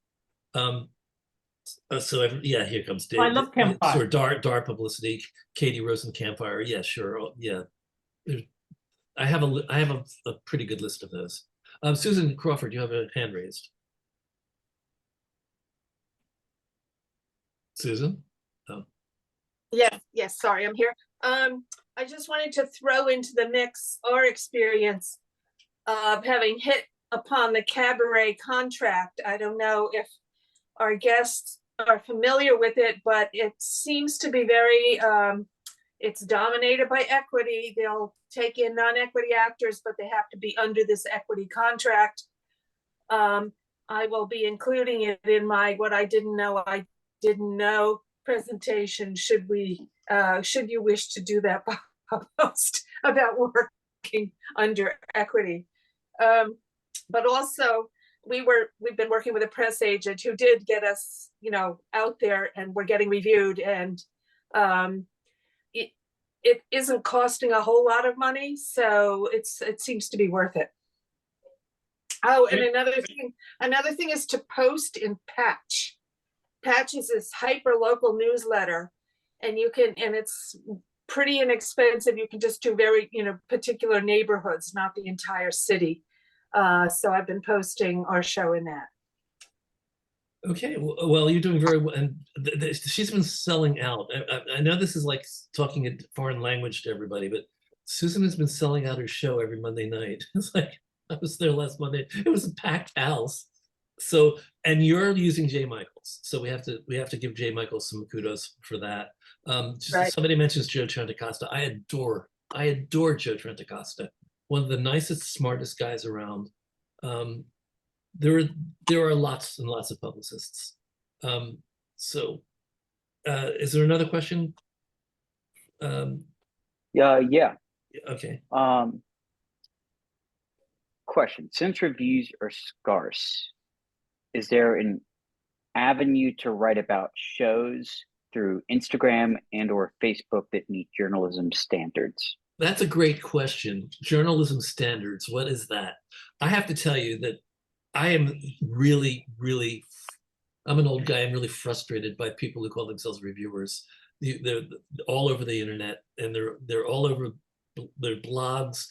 Here comes Dave. I love Campfire. Sort of DAR publicity, Katie Rosen Campfire. Yeah, sure. Yeah, I have a pretty good list of those. Susan Crawford, you have a hand raised. Susan? Oh. Yes, sorry, I'm here. I just wanted to throw into the mix our experience of having hit upon the cabaret contract. I don't know if our guests are familiar with it, but it seems to be very, it's dominated by equity. They'll take in non-equity actors, but they have to be under this equity contract. I will be including it in my what I didn't know presentation. Should you wish to do that post about working under equity. But also we've been working with a press agent who did get us, out there, and we're getting reviewed, and it isn't costing a whole lot of money, so it seems to be worth it. Oh, and another thing is to post in Patch. Patch is this hyper local newsletter, and it's pretty inexpensive. You can just do very, particular neighborhoods, not the entire city. So I've been posting our show in that. Okay, well, you're doing very well, and she's been selling out. I know this is like talking a foreign language to everybody, but Susan has been selling out her show every Monday night. It's like, I was there last Monday. It was a packed house. So, and you're using J. Michaels, so we have to give J. Michaels some kudos for that. Right. Somebody mentions Joe Trentacosta. I adore Joe Trentacosta. One of the nicest, smartest guys around. There are lots and lots of publicists. Is there another question? Yeah. Okay. Question: since reviews are scarce, is there an avenue to write about shows through Instagram and/or Facebook that meet journalism standards? That's a great question. Journalism standards, what is that? I have to tell you that I am really, I'm an old guy. I'm really frustrated by people who call themselves reviewers. They're all over the internet, and they're all over their blogs.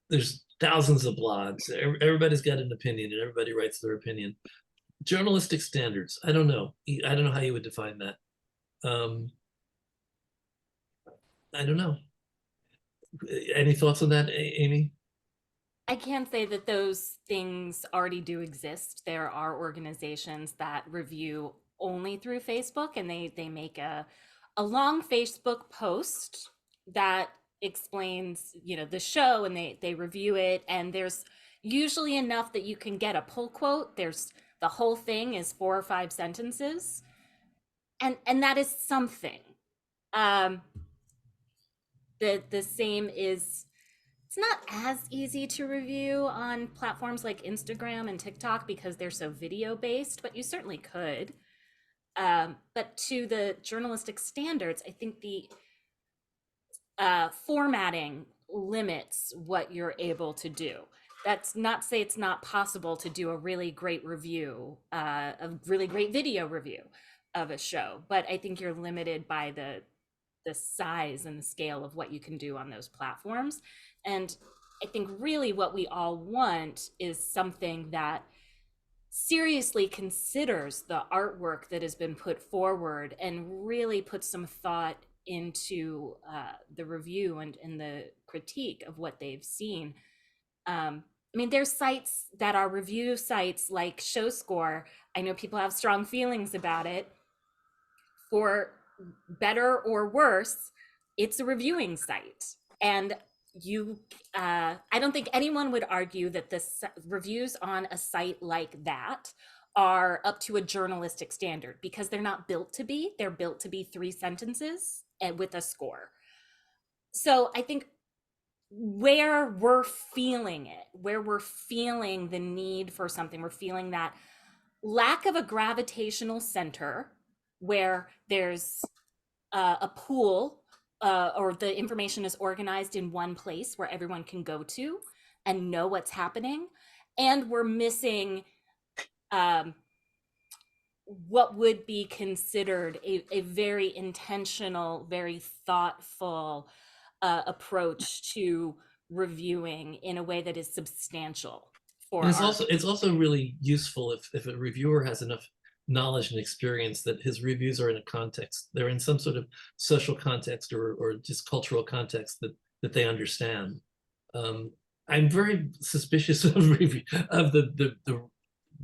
There's thousands of blogs. Everybody's got an opinion, and everybody writes their opinion. Journalistic standards. I don't know. I don't know how you would define that. I don't know. Any thoughts on that, Aimee? I can say that those things already do exist. There are organizations that review only through Facebook, and they make a long Facebook post that explains, the show, and they review it, and there's usually enough that you can get a pull quote. There's the whole thing is 4 or 5 sentences, and that is something. The same is, it's not as easy to review on platforms like Instagram and TikTok because they're so video based, but you certainly could. But to the journalistic standards, I think the formatting limits what you're able to do. That's not to say it's not possible to do a really great review, a really great video review of a show, but I think you're limited by the size and the scale of what you can do on those platforms. And I think really what we all want is something that seriously considers the artwork that has been put forward and really puts some thought into the review and the critique of what they've seen. There's sites that are review sites like ShowScore. I know people have strong feelings about it. For better or worse, it's a reviewing site. And I don't think anyone would argue that the reviews on a site like that are up to a journalistic standard, because they're not built to be. They're built to be 3 sentences and with a score. So I think where we're feeling it, where we're feeling the need for something, we're feeling that lack of a gravitational center where there's a pool or the information is organized in one place where everyone can go to and know what's happening. And we're missing what would be considered a very intentional, very thoughtful approach to reviewing in a way that is substantial. It's also really useful if a reviewer has enough knowledge and experience that his reviews are in a context. They're in some sort of social context or just cultural context that they understand. I'm very suspicious of the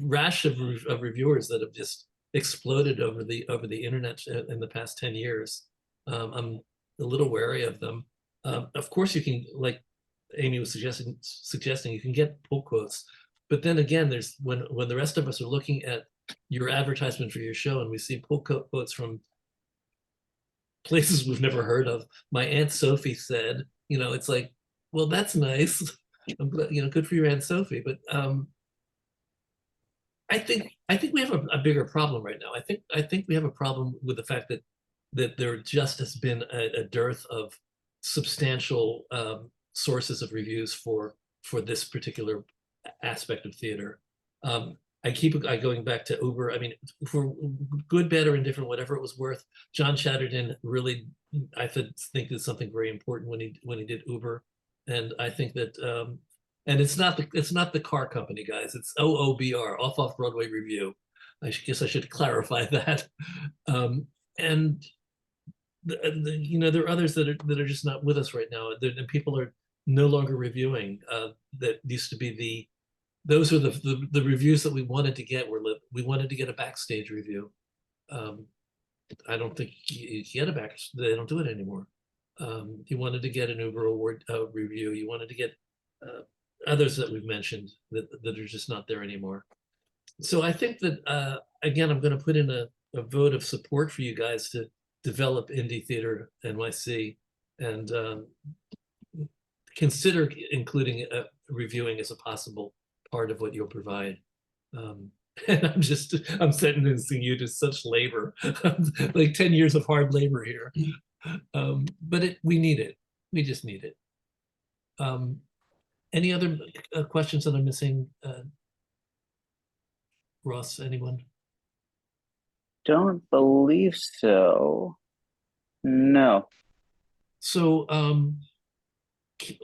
rash of reviewers that have just exploded over the internet in the past 10 years. I'm a little wary of them. Of course, you can, like Aimee was suggesting, you can get pull quotes, but then again, there's when the rest of us are looking at your advertisement for your show and we see pull quotes from places we've never heard of. My Aunt Sophie said, it's like, well, that's nice. I'm glad, good for your Aunt Sophie, but I think we have a bigger problem right now. I think we have a problem with the fact that there just has been a dearth of substantial sources of reviews for this particular aspect of theater. I keep going back to Uber. For good, bad, or indifferent, whatever it was worth, John Chatterton really, I think, did something very important when he did Uber, and I think that And it's not the car company, guys. It's OOBR, Off Broadway Review. Guess I should clarify that. And you know, there are others that are just not with us right now, and people are no longer reviewing. That used to be those are the reviews that we wanted to get. We wanted to get a backstage review. I don't think you get a backstage. They don't do it anymore. You wanted to get an Uber Award review. You wanted to get others that we've mentioned that are just not there anymore. So I think that again, I'm going to put in a vote of support for you guys to develop Indie Theater NYC and consider including reviewing as a possible part of what you'll provide. And I'm sentencing you to such labor, like 10 years of hard labor here. But we need it. We just need it. Any other questions that I'm missing? Ross, anyone? Don't believe so. No. So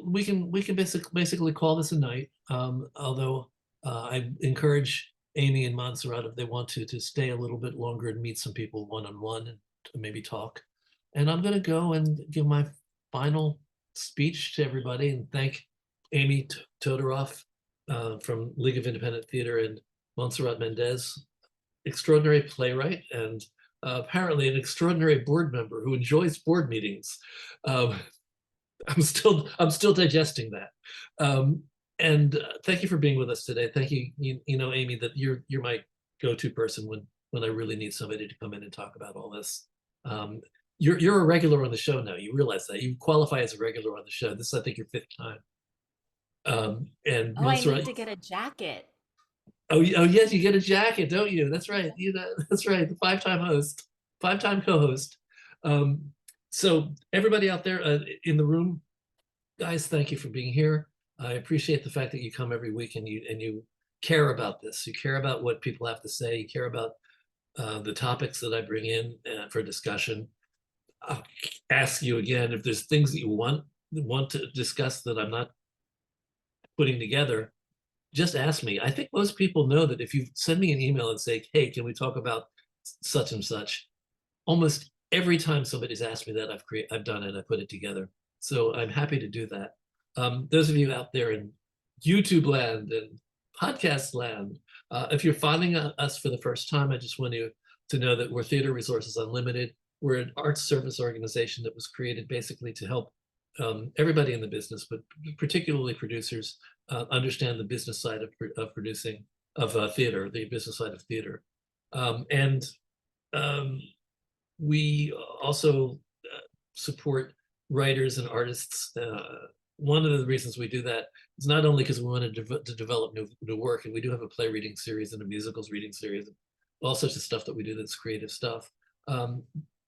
we can basically call this a night. Although I encourage Aimee and Montserrat, if they want to stay a little bit longer and meet some people one-on-one and maybe talk. And I'm going to go and give my final speech to everybody and thank Aimee Todoroff from League of Independent Theater and Montserrat Mendez, extraordinary playwright and apparently an extraordinary board member who enjoys board meetings. I'm still digesting that. And thank you for being with us today. Thank you, you know, Aimee, that you're my go-to person when I really need somebody to come in and talk about all this. You're a regular on the show now. You realize that you qualify as a regular on the show. This is, I think, your 5th time. And Oh, I need to get a jacket. Oh yes, you get a jacket, don't you? That's right. You know, that's right. The 5-time host, 5-time co-host. So everybody out there in the room, guys, thank you for being here. I appreciate the fact that you come every week and you care about this. You care about what people have to say. You care about the topics that I bring in for discussion. I'll ask you again if there's things that you want to discuss that I'm not putting together. Just ask me. I think most people know that if you send me an email and say, hey, can we talk about such and such? Almost every time somebody's asked me that, I've done it, I put it together. So I'm happy to do that. Those of you out there in YouTube land and podcast land, if you're finding us for the first time, I just want you to know that we're Theater Resources Unlimited. We're an arts service organization that was created basically to help everybody in the business, but particularly producers, understand the business side of producing, of theater, the business side of theater. And we also support writers and artists. One of the reasons we do that is not only because we want to develop new work, and we do have a play reading series and a musicals reading series, and all sorts of stuff that we do that's creative stuff.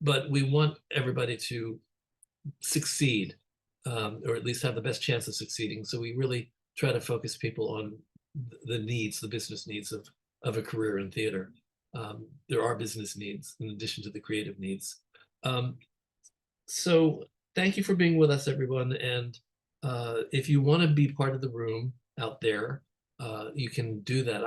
But we want everybody to succeed, or at least have the best chance of succeeding. So we really try to focus people on the needs, the business needs of a career in theater. There are business needs in addition to the creative needs. So thank you for being with us, everyone. And if you want to be part of the room out there, you can do that.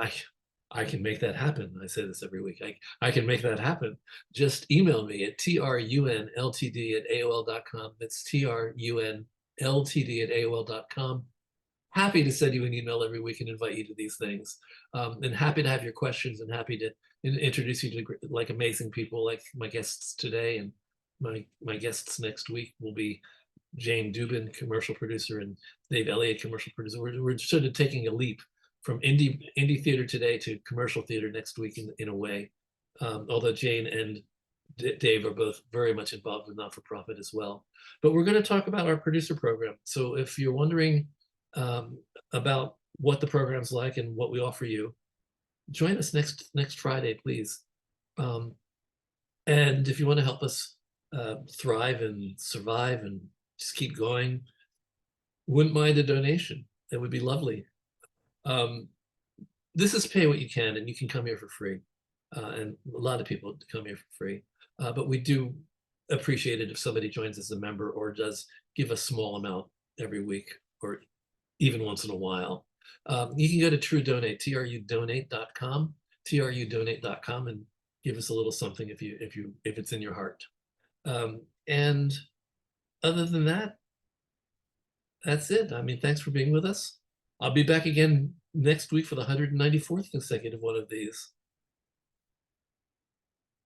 I can make that happen. I say this every week. I can make that happen. Just email me at trunltd@aol.com. That's trunltd@aol.com. Happy to send you an email every week and invite you to these things. And happy to have your questions and happy to introduce you to like amazing people like my guests today. And my guests next week will be Jane Dubin, commercial producer, and Dave Elliott, commercial producer. We're sort of taking a leap from indie theater today to commercial theater next week in a way. Although Jane and Dave are both very much involved with not-for-profit as well. But we're going to talk about our producer program. So if you're wondering about what the program's like and what we offer you, join us next Friday, please. And if you want to help us thrive and survive and just keep going, wouldn't mind a donation. That would be lovely. This is pay what you can, and you can come here for free. And a lot of people come here for free. But we do appreciate it if somebody joins as a member or does give a small amount every week or even once in a while. You can go to TRU Donate, trudonate.com, trudonate.com, and give us a little something if it's in your heart. And other than that, that's it. I mean, thanks for being with us. I'll be back again next week for the 194th consecutive one of these.